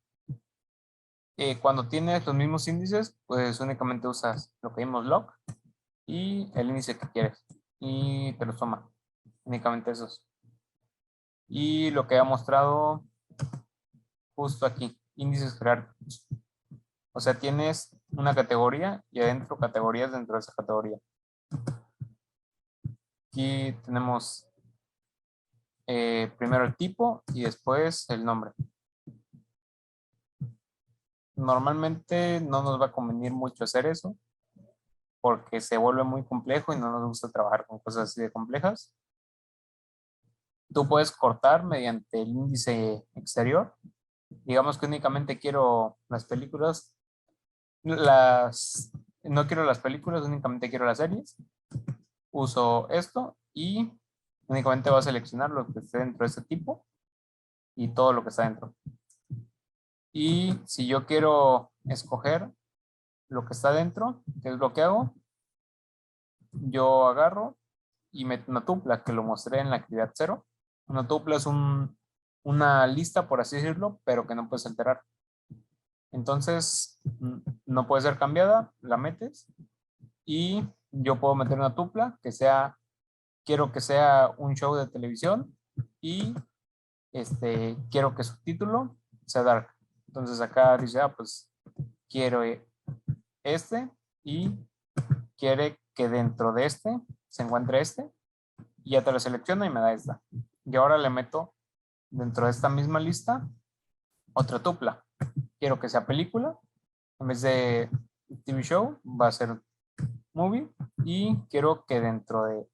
Cuando tienes los mismos índices, pues únicamente usas lo que vimos log y el índice que quieres. Y te los toma. Únicamente esos. Y lo que ha mostrado justo aquí, índices jerárquicos. O sea, tienes una categoría y adentro categorías dentro de esa categoría. Aquí tenemos primero el tipo y después el nombre. Normalmente no nos va a convenir mucho hacer eso porque se vuelve muy complejo y no nos gusta trabajar con cosas así de complejas. Tú puedes cortar mediante el índice exterior. Digamos que únicamente quiero las películas, no quiero las películas, únicamente quiero las series. Uso esto y únicamente va a seleccionar lo que esté dentro de este tipo y todo lo que está dentro. Y si yo quiero escoger lo que está dentro, ¿qué es lo que hago? Yo agarro y meto una tupla que lo mostré en la actividad 0 Una tupla es una lista, por así decirlo, pero que no puedes alterar. Entonces, no puede ser cambiada, la metes y yo puedo meter una tupla que sea, quiero que sea un show de televisión y quiero que su título sea Dark. Entonces acá dice, pues quiero este y quiere que dentro de este se encuentre este y ya te lo selecciona y me da esta. Y ahora le meto dentro de esta misma lista otra tupla. Quiero que sea película, en vez de TV show va a ser movie y quiero que dentro de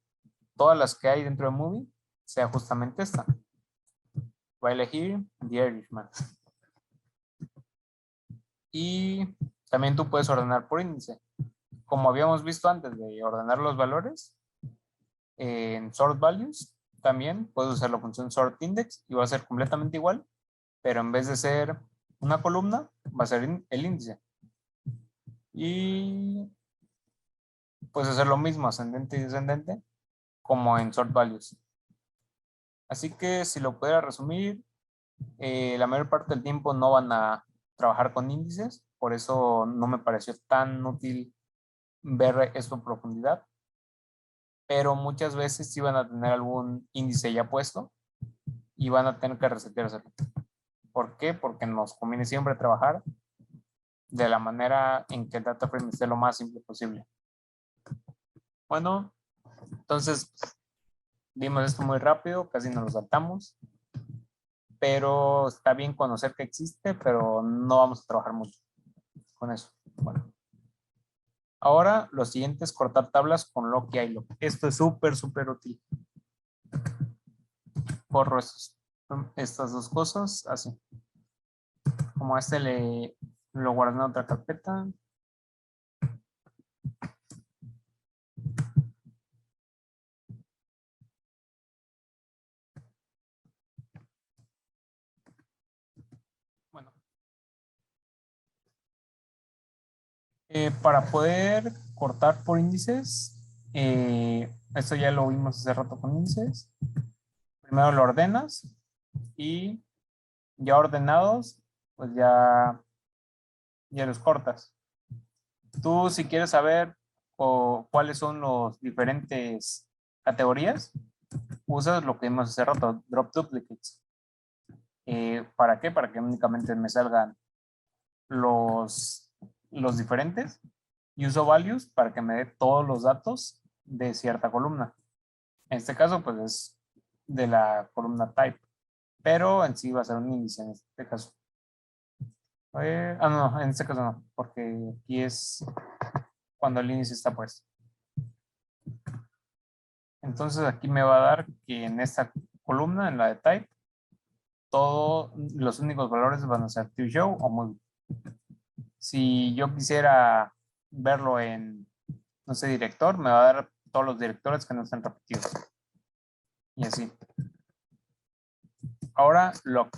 todas las que hay dentro de movie sea justamente esta. Voy a elegir The Irishman. Y también tú puedes ordenar por índice. Como habíamos visto antes de ordenar los valores en sort values, también puedes usar la función sort index y va a ser completamente igual, pero en vez de ser una columna, va a ser el índice. Y puedes hacer lo mismo, ascendente y descendente, como en sort values. Así que si lo pudiera resumir, la mayor parte del tiempo no van a trabajar con índices, por eso no me pareció tan útil ver esto en profundidad, pero muchas veces sí van a tener algún índice ya puesto y van a tener que resetearse. ¿Por qué? Porque nos conviene siempre trabajar de la manera en que el data frame esté lo más simple posible. Bueno, entonces vimos esto muy rápido, casi nos lo saltamos, pero está bien conocer que existe, pero no vamos a trabajar mucho con eso. Bueno, ahora lo siguiente es cortar tablas con lock y iLock. Esto es súper útil. Borro estas dos cosas así. Como a este lo guardo en otra carpeta. Bueno, para poder cortar por índices, esto ya lo vimos hace rato con índices. Primero lo ordenas y ya ordenados, pues ya los cortas. Tú si quieres saber cuáles son los diferentes categorías, usas lo que vimos hace rato, drop duplicates. ¿Para qué? Para que únicamente me salgan los, los diferentes y uso values para que me dé todos los datos de cierta columna. En este caso, pues es de la columna type, pero en sí va a ser un índice en este caso. No, en este caso no, porque aquí es cuando el índice está puesto. Entonces aquí me va a dar que en esta columna, en la de type, todos los únicos valores van a ser TV show o movie. Si yo quisiera verlo en, no sé, director, me va a dar todos los directores que no están repetidos. Y así. Ahora, lock.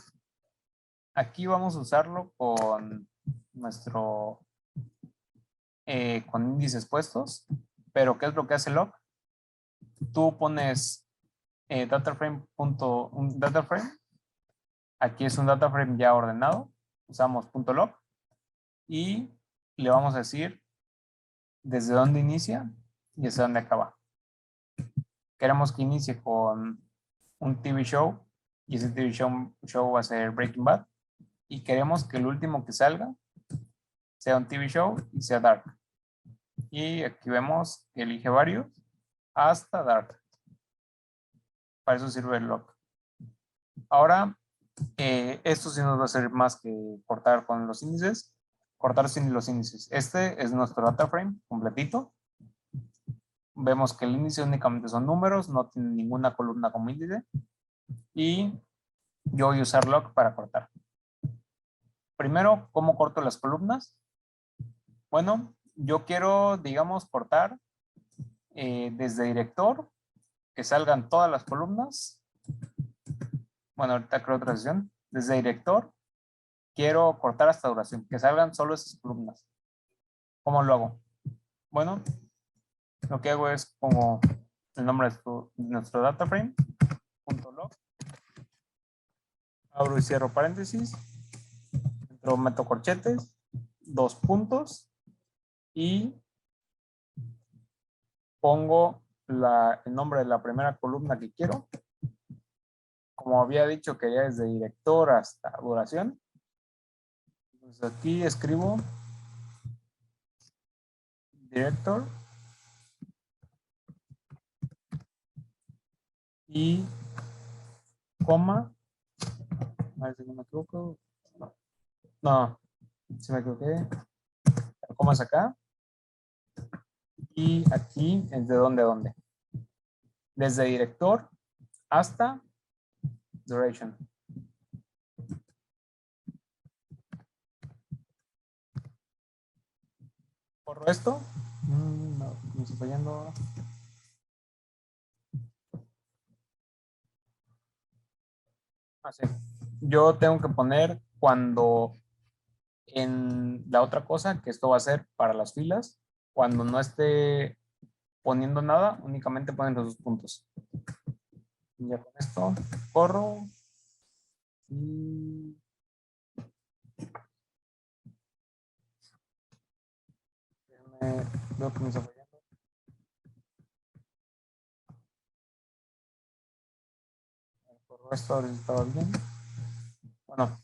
Aquí vamos a usarlo con nuestro, con índices puestos. Pero, ¿qué es lo que hace lock? Tú pones dataframe. Aquí es un dataframe ya ordenado. Usamos .lock y le vamos a decir desde dónde inicia y desde dónde acaba. Queremos que inicie con un TV show y ese TV show va a ser Breaking Bad y queremos que el último que salga sea un TV show y sea Dark. Y aquí vemos que elige varios hasta Dark. Para eso sirve el lock. Ahora, esto sí nos va a servir más que cortar con los índices. Cortar sin los índices. Este es nuestro data frame completito. Vemos que el índice únicamente son números, no tiene ninguna columna como índice. Y yo voy a usar lock para cortar. Primero, ¿cómo corto las columnas? Bueno, yo quiero, digamos, cortar desde director, que salgan todas las columnas. Bueno, ahorita creo otra sesión. Desde director, quiero cortar hasta duración, que salgan solo esas columnas. ¿Cómo lo hago? Bueno, lo que hago es como el nombre de nuestro data frame, .log, abro y cierro paréntesis, dentro meto corchetes, 2 puntos y pongo el nombre de la primera columna que quiero. Como había dicho, quería desde director hasta duración. Entonces aquí escribo director y coma. A ver si no me equivoco. No, si me equivoqué. Comas acá. Y aquí es de dónde a dónde. Desde director hasta duration. Por esto, no, me estoy fallando. Así. Yo tengo que poner cuando en la otra cosa, que esto va a ser para las filas, cuando no esté poniendo nada, únicamente ponen los 2 puntos. Y ya con esto corro y veo que me está fallando. Corro esto, ahora sí estaba bien. Bueno,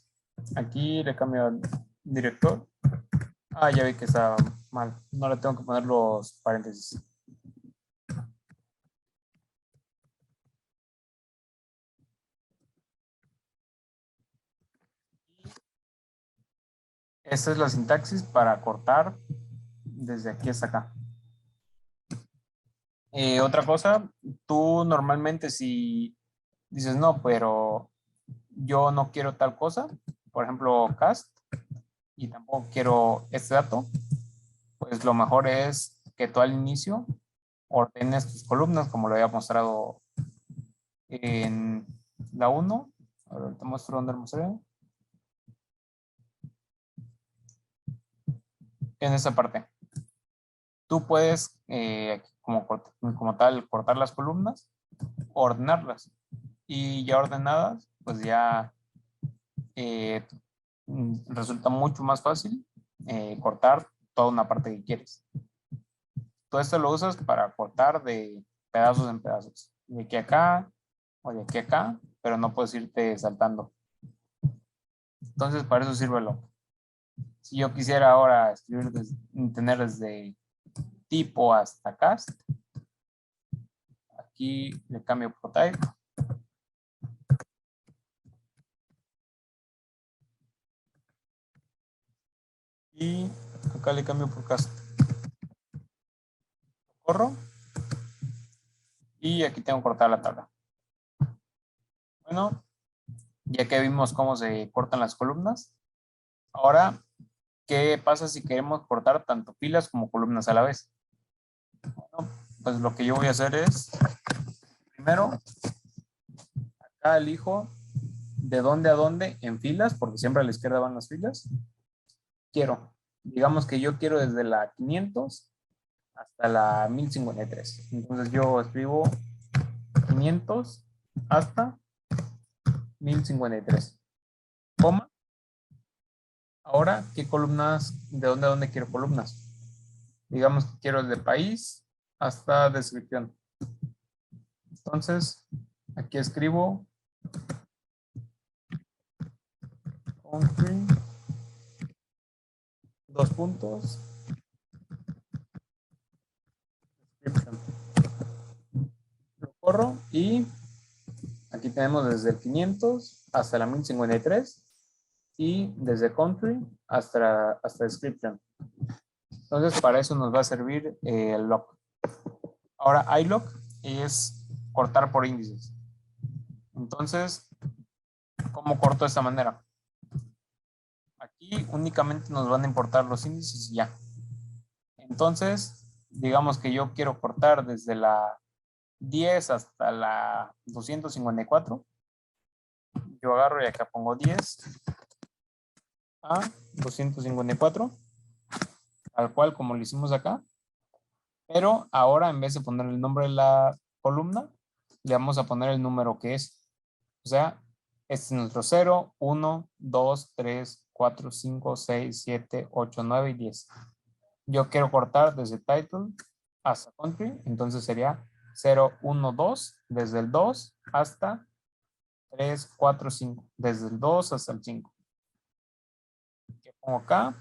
aquí le cambio al director. Ah, ya vi que está mal. No le tengo que poner los paréntesis. Esta es la sintaxis para cortar desde aquí hasta acá. Otra cosa, tú normalmente si dices no, pero yo no quiero tal cosa, por ejemplo, cast, y tampoco quiero este dato, pues lo mejor es que tú al inicio ordenes tus columnas como lo había mostrado en la 1. Ahora te muestro dónde lo mostré. En esa parte. Tú puedes, como tal, cortar las columnas, ordenarlas. Y ya ordenadas, pues ya eh, resulta mucho más fácil cortar toda una parte que quieres. Todo esto lo usas para cortar de pedazos en pedazos. De aquí a acá o de aquí a acá, pero no puedes irte saltando. Entonces, para eso sirve lo. Si yo quisiera ahora escribir tener desde tipo hasta cast, aquí le cambio por type. Y acá le cambio por cast. Corro. Y aquí tengo cortada la tabla. Bueno, ya que vimos cómo se cortan las columnas, ahora, ¿qué pasa si queremos cortar tanto filas como columnas a la vez? Bueno, pues lo que yo voy a hacer es, primero, acá elijo de dónde a dónde en filas, porque siempre a la izquierda van las filas. Quiero, digamos que yo quiero desde la 500 hasta la 1053. Entonces yo escribo 500 hasta 1053. Coma. Ahora, ¿qué columnas? ¿De dónde a dónde quiero columnas? Digamos que quiero desde país hasta descripción. Entonces, aquí escribo country, 2 puntos, description. Lo corro y aquí tenemos desde el 500 hasta la 1053 y desde country hasta description. Entonces, para eso nos va a servir el lock. Ahora, iLock es cortar por índices. Entonces, ¿cómo corto de esta manera? Aquí únicamente nos van a importar los índices y ya. Entonces, digamos que yo quiero cortar desde la 10 hasta la 254. Yo agarro y acá pongo 10 a 254, tal cual como lo hicimos acá. Pero ahora en vez de poner el nombre de la columna, le vamos a poner el número que es. O sea, Este es nuestro 0, 1, 2, 3, 4, 5, 6, 7, 8, 9 y 10. Yo quiero cortar desde title hasta country, entonces sería 0, 1, 2, desde el 2 hasta 3, 4, 5, desde el 2 hasta el 5. ¿Qué pongo acá?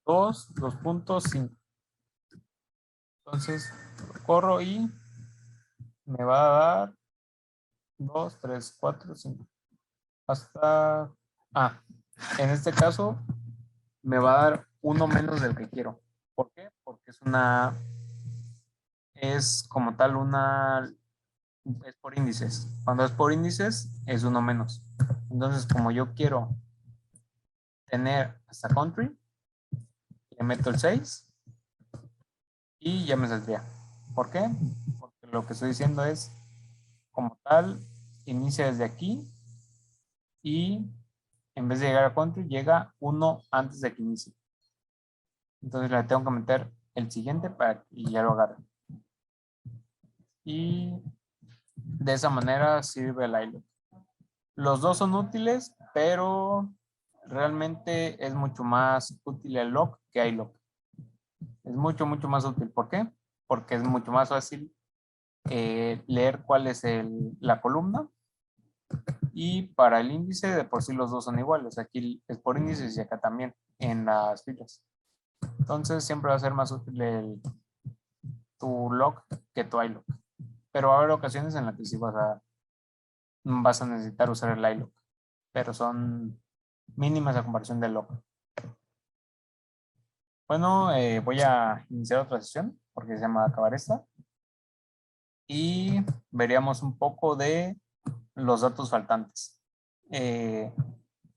2, 2.5. Entonces, corro y me va a dar 2, 3, 4, 5. Hasta... en este caso me va a dar uno menos del que quiero. ¿Por qué? Porque es como tal es por índices. Cuando es por índices es uno menos. Entonces, como yo quiero tener hasta country, le meto el 6 y ya me saldría. ¿Por qué? Porque lo que estoy diciendo es, como tal, inicia desde aquí y en vez de llegar a country, llega uno antes de que inicie. Entonces le tengo que meter el siguiente para que ya lo agarre. Y de esa manera sirve el iLook. Los dos son útiles, pero realmente es mucho más útil el lock que iLook. Es mucho, mucho más útil. ¿Por qué? Porque es mucho más fácil leer cuál es la columna. Y para el índice, de por sí los dos son iguales. Aquí es por índices y acá también en las filas. Entonces siempre va a ser más útil tu lock que tu iLook. Pero va a haber ocasiones en las que sí vas a necesitar usar el iLook. Pero son mínimas a comparación del lock. Bueno, voy a iniciar otra sesión porque se llama acabar esta. Y veríamos un poco de los datos faltantes. Eh,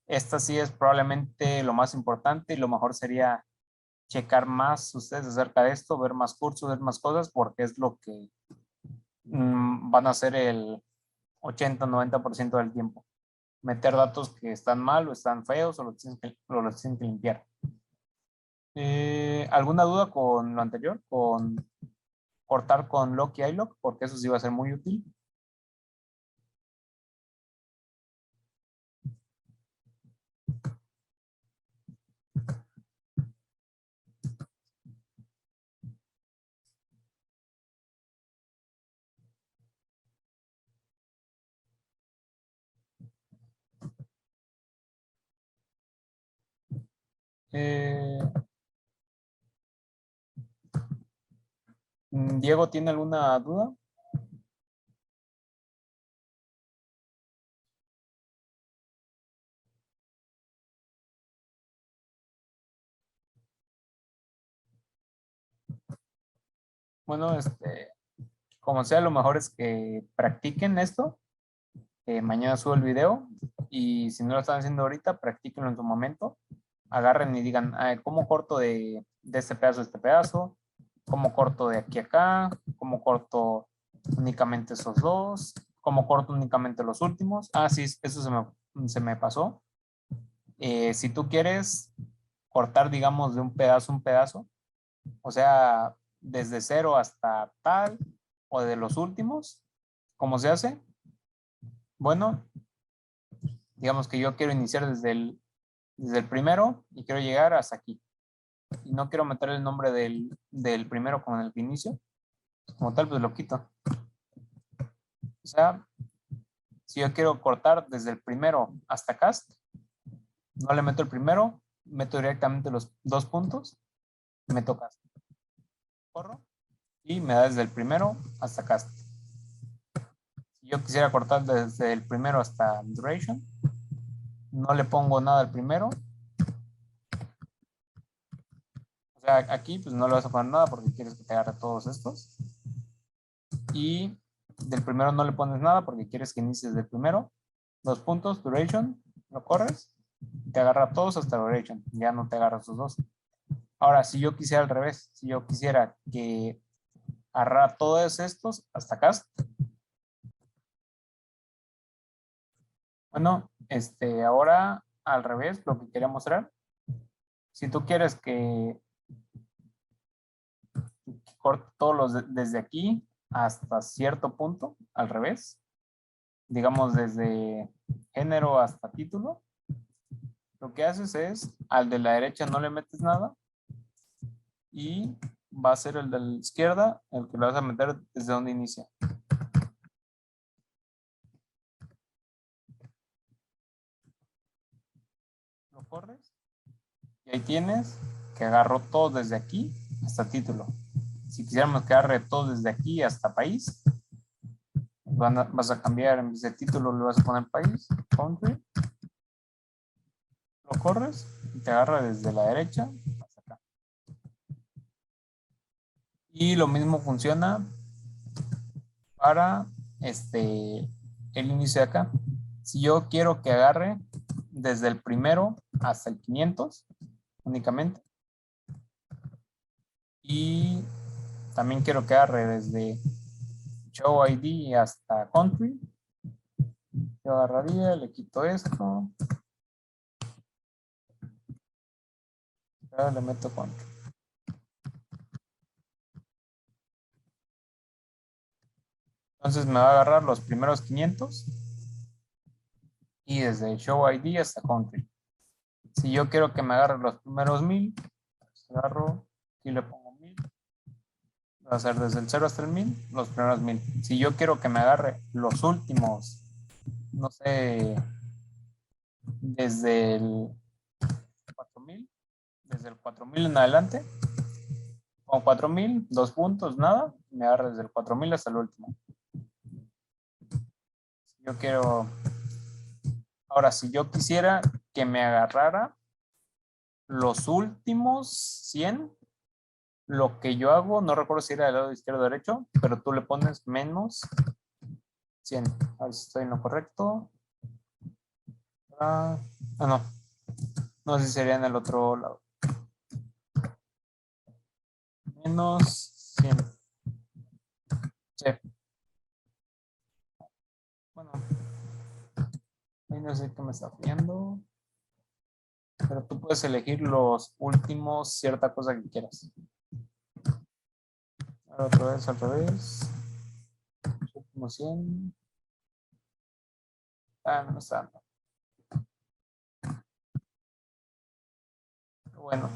esta sí es probablemente lo más importante y lo mejor sería checar más ustedes acerca de esto, ver más cursos, ver más cosas, porque es lo que van a hacer el 80-90% del tiempo. Meter datos que están mal o están feos o los tienen que limpiar. ¿Alguna duda con lo anterior? Con cortar con lock y iLock, porque eso sí va a ser muy útil. Eh, Diego, ¿tiene alguna duda? Bueno, como sea, lo mejor es que practiquen esto. Mañana subo el video y si no lo están haciendo ahorita, practíquenlo en su momento. Agarren y digan, ¿cómo corto de este pedazo a este pedazo? ¿Cómo corto de aquí a acá? ¿Cómo corto únicamente esos dos? ¿Cómo corto únicamente los últimos? Sí, eso se me pasó. Si tú quieres cortar, digamos, de un pedazo, o sea, desde cero hasta tal, o de los últimos, ¿cómo se hace? Bueno, digamos que yo quiero iniciar desde el primero y quiero llegar hasta aquí. Y no quiero meter el nombre del primero con el que inicio. Como tal, pues lo quito. O sea, si yo quiero cortar desde el primero hasta cast, no le meto el primero, meto directamente los dos puntos, meto cast. Corro y me da desde el primero hasta cast. Si yo quisiera cortar desde el primero hasta duration, no le pongo nada al primero. O sea, aquí pues no le vas a poner nada porque quieres que te agarre todos estos. Y del primero no le pones nada porque quieres que inicies del primero. Dos puntos, duration, lo corres, te agarra todos hasta duration, ya no te agarra esos dos. Ahora, si yo quisiera al revés, si yo quisiera que agarra todos estos hasta acá, bueno, ahora al revés, lo que quería mostrar, si tú quieres que corte todos desde aquí hasta cierto punto, al revés, digamos desde género hasta título, lo que haces es, al de la derecha no le metes nada y va a ser el de la izquierda el que lo vas a meter desde donde inicia. Lo corres y ahí tienes que agarró todo desde aquí hasta título. Si quisiéramos que agarre todo desde aquí hasta país, vas a cambiar, en vez de título le vas a poner país, country, lo corres y te agarra desde la derecha hasta acá. Y lo mismo funciona para el inicio de acá. Si yo quiero que agarre desde el primero hasta el 500 únicamente, y también quiero que agarre desde show ID hasta country, yo agarraría, le quito esto, ahora le meto country. Entonces me va a agarrar los primeros 500 y desde show ID hasta country. Si yo quiero que me agarre los primeros 1000, pues agarro y le pongo 1000. Va a ser desde el 0 hasta el 1000, los primeros 1000. Si yo quiero que me agarre los últimos, no sé, desde el 4000, desde el 4000 en adelante, con 4000, 2 puntos, nada, me agarra desde el 4000 hasta el último. Si yo quiero, ahora, si yo quisiera que me agarrara los últimos 100, lo que yo hago, no recuerdo si era del lado izquierdo o derecho, pero tú le pones menos 100. A ver si estoy en lo correcto. No. No sé si sería en el otro lado. Menos 100. Sí. Bueno, ahí no sé qué me está fallando. Pero tú puedes elegir los últimos, cierta cosa que quieras. Ahora otra vez, al revés. Los últimos 100. No me está dando. Pero bueno.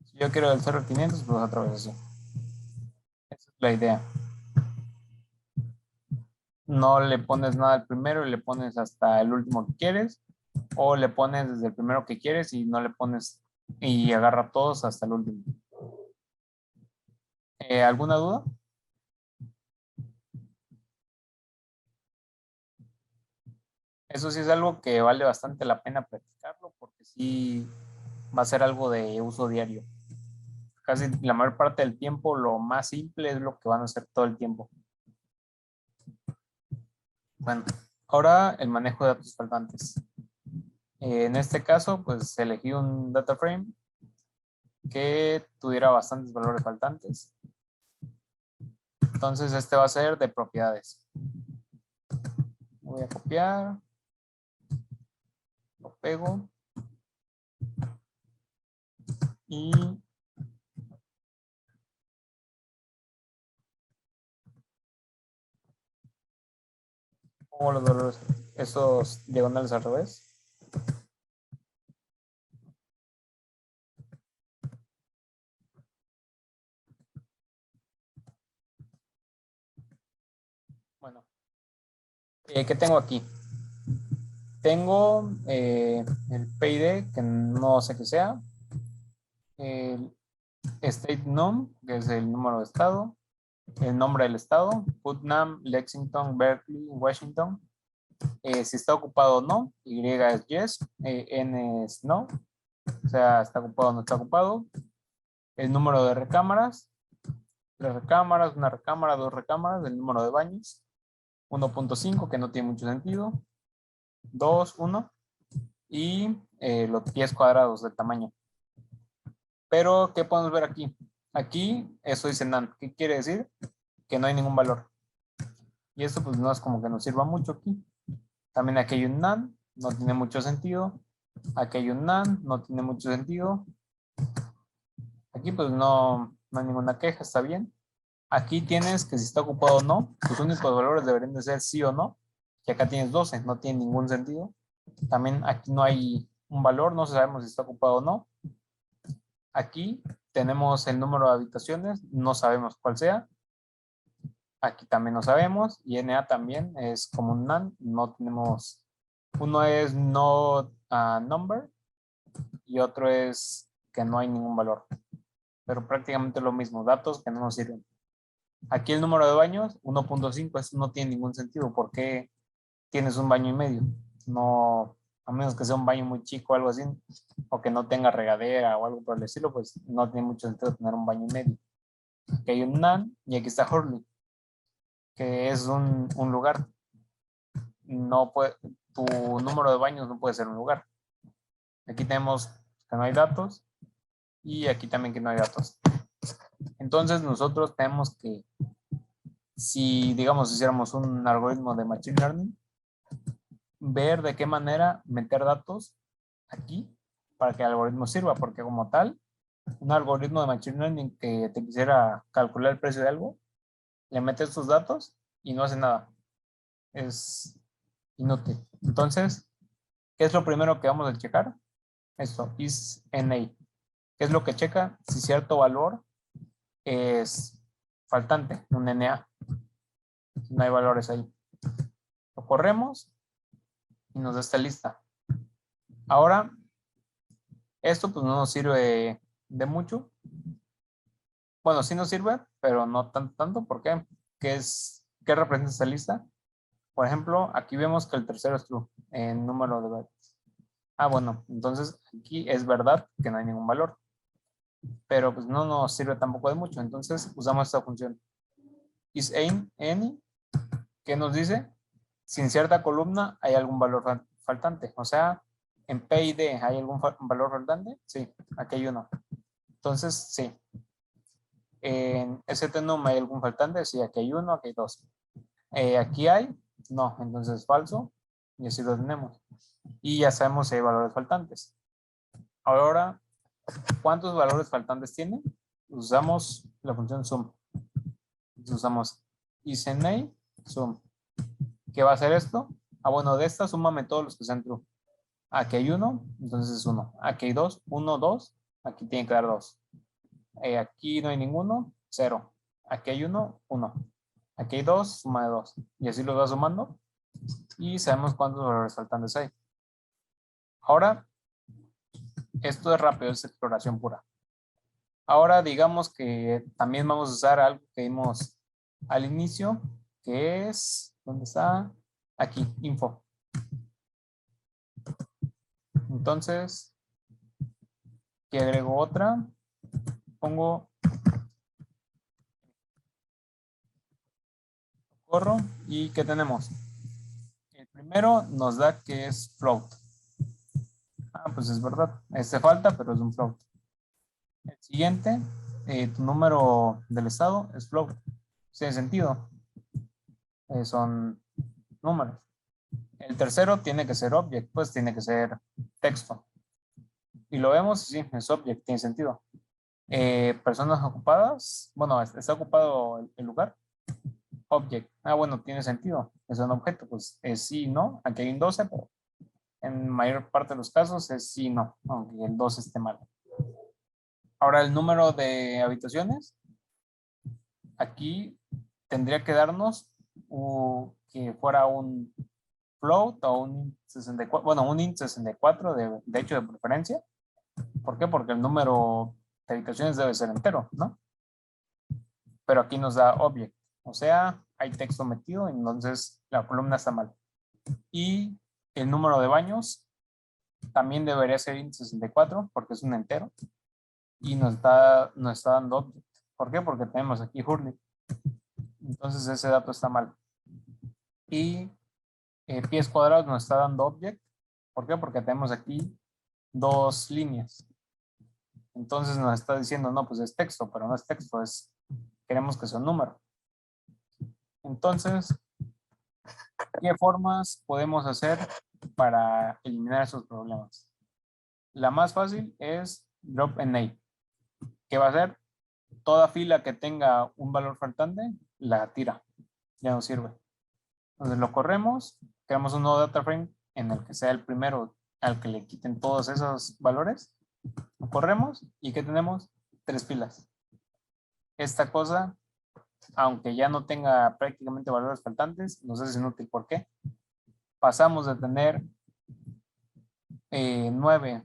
Si yo quiero el 0,500, pues otra vez así. Esa es la idea. No le pones nada al primero y le pones hasta el último que quieres, o le pones desde el primero que quieres y no le pones y agarra todos hasta el último. ¿Alguna duda? Eso sí es algo que vale bastante la pena practicarlo porque sí va a ser algo de uso diario. Casi la mayor parte del tiempo lo más simple es lo que van a hacer todo el tiempo. Bueno, ahora el manejo de datos faltantes. En este caso, pues elegí un data frame que tuviera bastantes valores faltantes. Entonces este va a ser de propiedades. Voy a copiar, lo pego y pongo los valores, esos diagonales al revés. Bueno, ¿qué tengo aquí? Tengo el PID, que no sé qué sea, el State Num, que es el número de estado, el nombre del estado, Putnam, Lexington, Berkeley, Washington, si está ocupado o no, Y es yes, N es no, o sea, está ocupado o no está ocupado, el número de recámaras, 3 recámaras, una recámara, 2 recámaras, el número de baños, 1.5, que no tiene mucho sentido, 2, 1, y los pies cuadrados del tamaño. Pero, ¿qué podemos ver aquí? Aquí, eso dice none. ¿Qué quiere decir? Que no hay ningún valor. Y esto pues no es como que nos sirva mucho aquí. También aquí hay un none, no tiene mucho sentido. Aquí hay un none, no tiene mucho sentido. Aquí pues no hay ninguna queja, está bien. Aquí tienes que si está ocupado o no, tus únicos valores deberían de ser sí o no, y acá tienes 12, no tiene ningún sentido. También aquí no hay un valor, no sabemos si está ocupado o no. Aquí tenemos el número de habitaciones, no sabemos cuál sea. Aquí también no sabemos, y NA también es como un NaN, no tenemos, uno es no number y otro es que no hay ningún valor, pero prácticamente lo mismo, datos que no nos sirven. Aquí el número de baños, 1.5, eso no tiene ningún sentido. ¿Por qué tienes un baño y medio? No, a menos que sea un baño muy chico o algo así, o que no tenga regadera o algo por el estilo, pues no tiene mucho sentido tener un baño y medio. Aquí hay un NaN y aquí está Hurley, que es un lugar. No puede, tu número de baños no puede ser un lugar. Aquí tenemos que no hay datos y aquí también que no hay datos. Entonces nosotros tenemos que, si digamos hiciéramos un algoritmo de Machine Learning, ver de qué manera meter datos aquí para que el algoritmo sirva, porque como tal, un algoritmo de Machine Learning que te quisiera calcular el precio de algo, le metes tus datos y no hace nada. Es inútil. Entonces, ¿qué es lo primero que vamos a checar? Esto, is NA. ¿Qué es lo que checa? Si cierto valor es faltante, un NA. No hay valores ahí. Lo corremos y nos da esta lista. Ahora, esto pues no nos sirve de mucho. Bueno, sí nos sirve, pero no tanto. ¿Por qué? ¿Qué representa esta lista? Por ejemplo, aquí vemos que el tercero es true en número de bytes. Bueno, entonces aquí es verdad que no hay ningún valor, pero pues no nos sirve tampoco de mucho. Entonces usamos esta función. Is any, ¿qué nos dice? Si en cierta columna hay algún valor faltante. O sea, en P y D hay algún valor faltante. Sí, aquí hay uno. Entonces, sí. En STNUM hay algún faltante. Sí, aquí hay uno, aquí hay dos. Aquí hay, no, entonces es falso. Y así lo tenemos. Y ya sabemos si hay valores faltantes. Ahora, ¿cuántos valores faltantes tiene? Usamos la función sum. Entonces usamos isNA sum. ¿Qué va a hacer esto? Bueno, de esta súmame todos los que sean true. Aquí hay uno, entonces es uno. Aquí hay dos, uno, dos. Aquí tiene que dar dos. Aquí no hay ninguno, cero. Aquí hay uno, uno. Aquí hay dos, suma de dos. Y así los va sumando. Y sabemos cuántos valores faltantes hay. Ahora, esto es rápido, es exploración pura. Ahora digamos que también vamos a usar algo que vimos al inicio, que es, ¿dónde está? Aquí, info. Entonces, que agrego otra, pongo corro y ¿qué tenemos? El primero nos da que es float. Pues es verdad, este falta, pero es un float. El siguiente, tu número del estado es float. Tiene sentido, son números. El tercero tiene que ser object, pues tiene que ser texto. Y lo vemos, sí, es object, tiene sentido. Personas ocupadas, bueno, está ocupado el lugar. Object, bueno, tiene sentido, es un objeto, pues es sí, no. Aquí hay un 12, pero en mayor parte de los casos es sí, no, aunque el 2 esté mal. Ahora el número de habitaciones, aquí tendría que darnos que fuera un float o un int 64, bueno, un int 64 de hecho de preferencia. ¿Por qué? Porque el número de habitaciones debe ser entero, ¿no? Pero aquí nos da object, o sea, hay texto metido, entonces la columna está mal. Y el número de baños también debería ser int 64 porque es un entero y nos está dando object. ¿Por qué? Porque tenemos aquí Hurley. Entonces ese dato está mal. Y pies cuadrados nos está dando object. ¿Por qué? Porque tenemos aquí dos líneas. Entonces nos está diciendo, no, pues es texto, pero no es texto, queremos que sea un número. Entonces, ¿qué formas podemos hacer para eliminar esos problemas? La más fácil es drop NA. ¿Qué va a hacer? toda fila que tenga un valor faltante, la tira, ya no sirve. Entonces lo corremos, creamos un nuevo data frame en el que sea el primero al que le quiten todos esos valores, lo corremos y ¿qué tenemos? 3 filas. Esta cosa, aunque ya no tenga prácticamente valores faltantes, nos es inútil. ¿Por qué? Pasamos de tener 9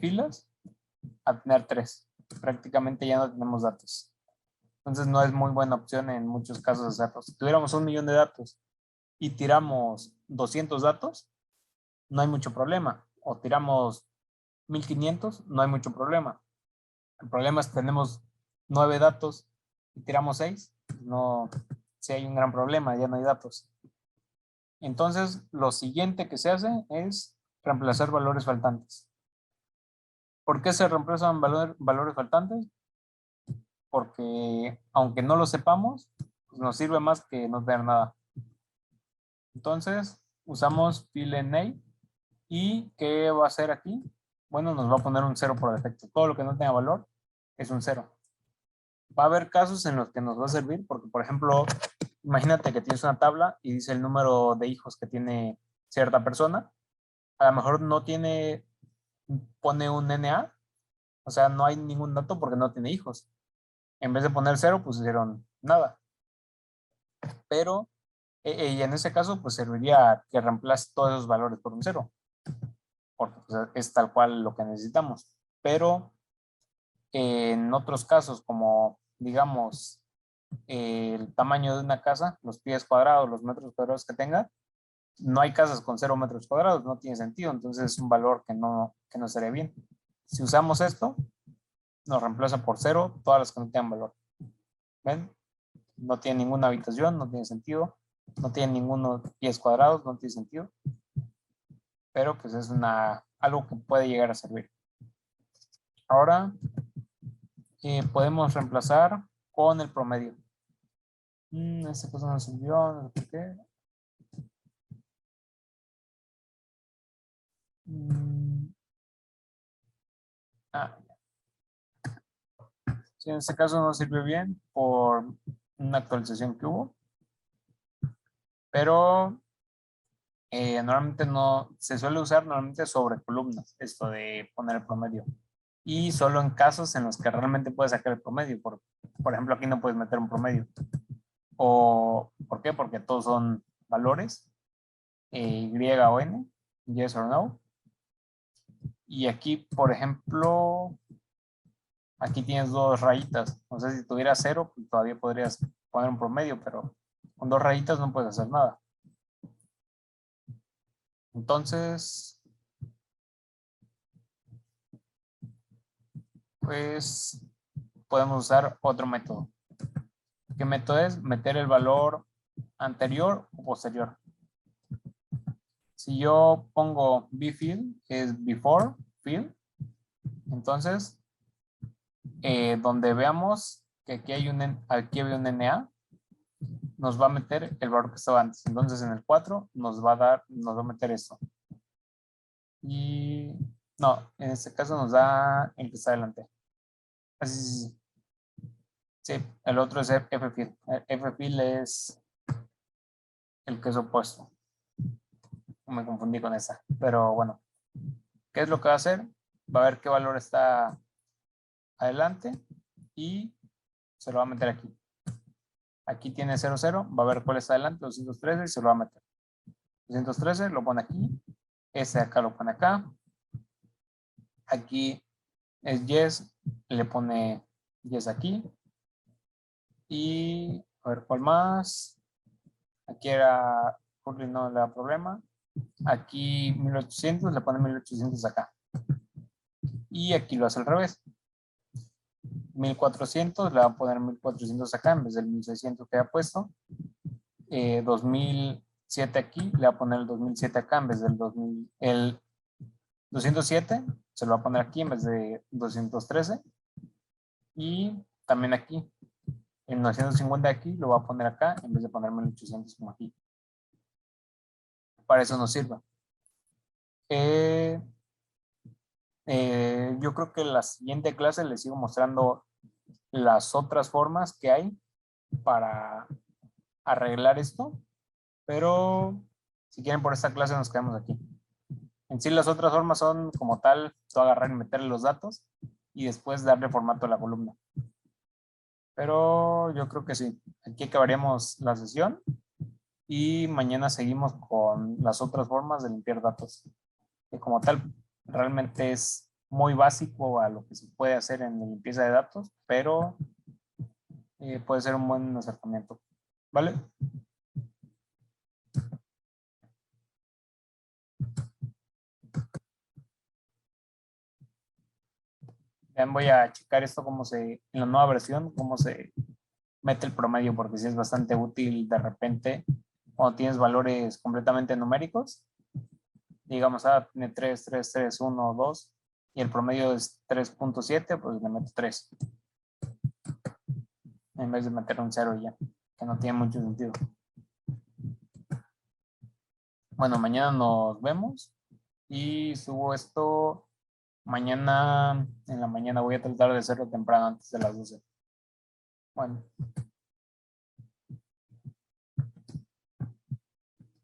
filas a tener 3. Prácticamente ya no tenemos datos. Entonces no es muy buena opción en muchos casos hacerlo. Si tuviéramos 1.000.000 de datos y tiramos 200 datos, no hay mucho problema. O tiramos 1.500, no hay mucho problema. El problema es que tenemos 9 datos y tiramos 6. No, si hay un gran problema, ya no hay datos. Entonces, lo siguiente que se hace es reemplazar valores faltantes. ¿Por qué se reemplazan valores faltantes? Porque aunque no lo sepamos, pues nos sirve más que no tener nada. Entonces, usamos fill_name y ¿qué va a hacer aquí? Bueno, nos va a poner un 0 por defecto. Todo lo que no tenga valor es un 0. Va a haber casos en los que nos va a servir porque, por ejemplo, imagínate que tienes una tabla y dice el número de hijos que tiene cierta persona. A lo mejor no tiene, pone un NA, o sea, no hay ningún dato porque no tiene hijos. En vez de poner 0, pusieron nada. Pero, y en ese caso, pues serviría que reemplace todos esos valores por un 0, porque pues, es tal cual lo que necesitamos. Pero en otros casos, como digamos el tamaño de una casa, los pies cuadrados, los metros cuadrados que tenga, no hay casas con 0 metros cuadrados, no tiene sentido, entonces es un valor que no sería bien. Si usamos esto, nos reemplaza por 0 todas las que no tengan valor. ¿Ven? No tiene ninguna habitación, no tiene sentido, no tiene ningunos pies cuadrados, no tiene sentido, pero pues es algo que puede llegar a servir. Ahora podemos reemplazar con el promedio. Esta cosa no sirvió, no sé por qué. Ah, sí, en este caso no sirvió bien por una actualización que hubo, pero normalmente no se suele usar normalmente sobre columnas, esto de poner el promedio. Y solo en casos en los que realmente puedes sacar el promedio. Por ejemplo, aquí no puedes meter un promedio. ¿O por qué? Porque todos son valores, Y o N, yes or no. Y aquí, por ejemplo, aquí tienes 2 rayitas. No sé si tuviera 0, pues todavía podrías poner un promedio, pero con 2 rayitas no puedes hacer nada. Entonces, pues podemos usar otro método. ¿Qué método es? Meter el valor anterior o posterior. Si yo pongo bfill, que es before fill, entonces donde veamos que aquí había un NA, nos va a meter el valor que estaba antes. Entonces en el 4 nos va a meter esto. Y no, en este caso nos da el que está adelante. Así, sí. Sí, el otro es ffill. Ffill es el que es opuesto. Me confundí con esa. Pero bueno, ¿qué es lo que va a hacer? Va a ver qué valor está adelante y se lo va a meter aquí. Aquí tiene 0, 0, va a ver cuál está adelante, 213 y se lo va a meter. 213 lo pone aquí, ese acá lo pone acá. Aquí es yes, le pone yes aquí. Y a ver cuál más. Aquí era Curly, no le da problema. Aquí 1800, le pone 1800 acá. Y aquí lo hace al revés. 1400, le va a poner 1400 acá en vez del 1600 que había puesto. 2007 aquí, le va a poner el 2007 acá en vez del 2000. El 207 se lo va a poner aquí en vez de 213. Y también aquí, en 950 aquí, lo va a poner acá en vez de poner 1800 como aquí. Para eso nos sirve. Yo creo que en la siguiente clase les sigo mostrando las otras formas que hay para arreglar esto, pero si quieren por esta clase nos quedamos aquí. En sí las otras formas son como tal, tú agarrar y meterle los datos y después darle formato a la columna. Pero yo creo que sí, aquí acabaríamos la sesión y mañana seguimos con las otras formas de limpiar datos, que como tal realmente es muy básico a lo que se puede hacer en la limpieza de datos, pero puede ser un buen acercamiento. ¿Vale? Bien, voy a checar esto en la nueva versión, cómo se mete el promedio, porque sí es bastante útil de repente cuando tienes valores completamente numéricos. Digamos, tiene 3, 3, 3, 1, 2 y el promedio es 3.7, pues le meto 3 en vez de meter un 0 ya, que no tiene mucho sentido. Bueno, mañana nos vemos y subo esto mañana en la mañana. Voy a tratar de hacerlo temprano antes de las 12. Bueno.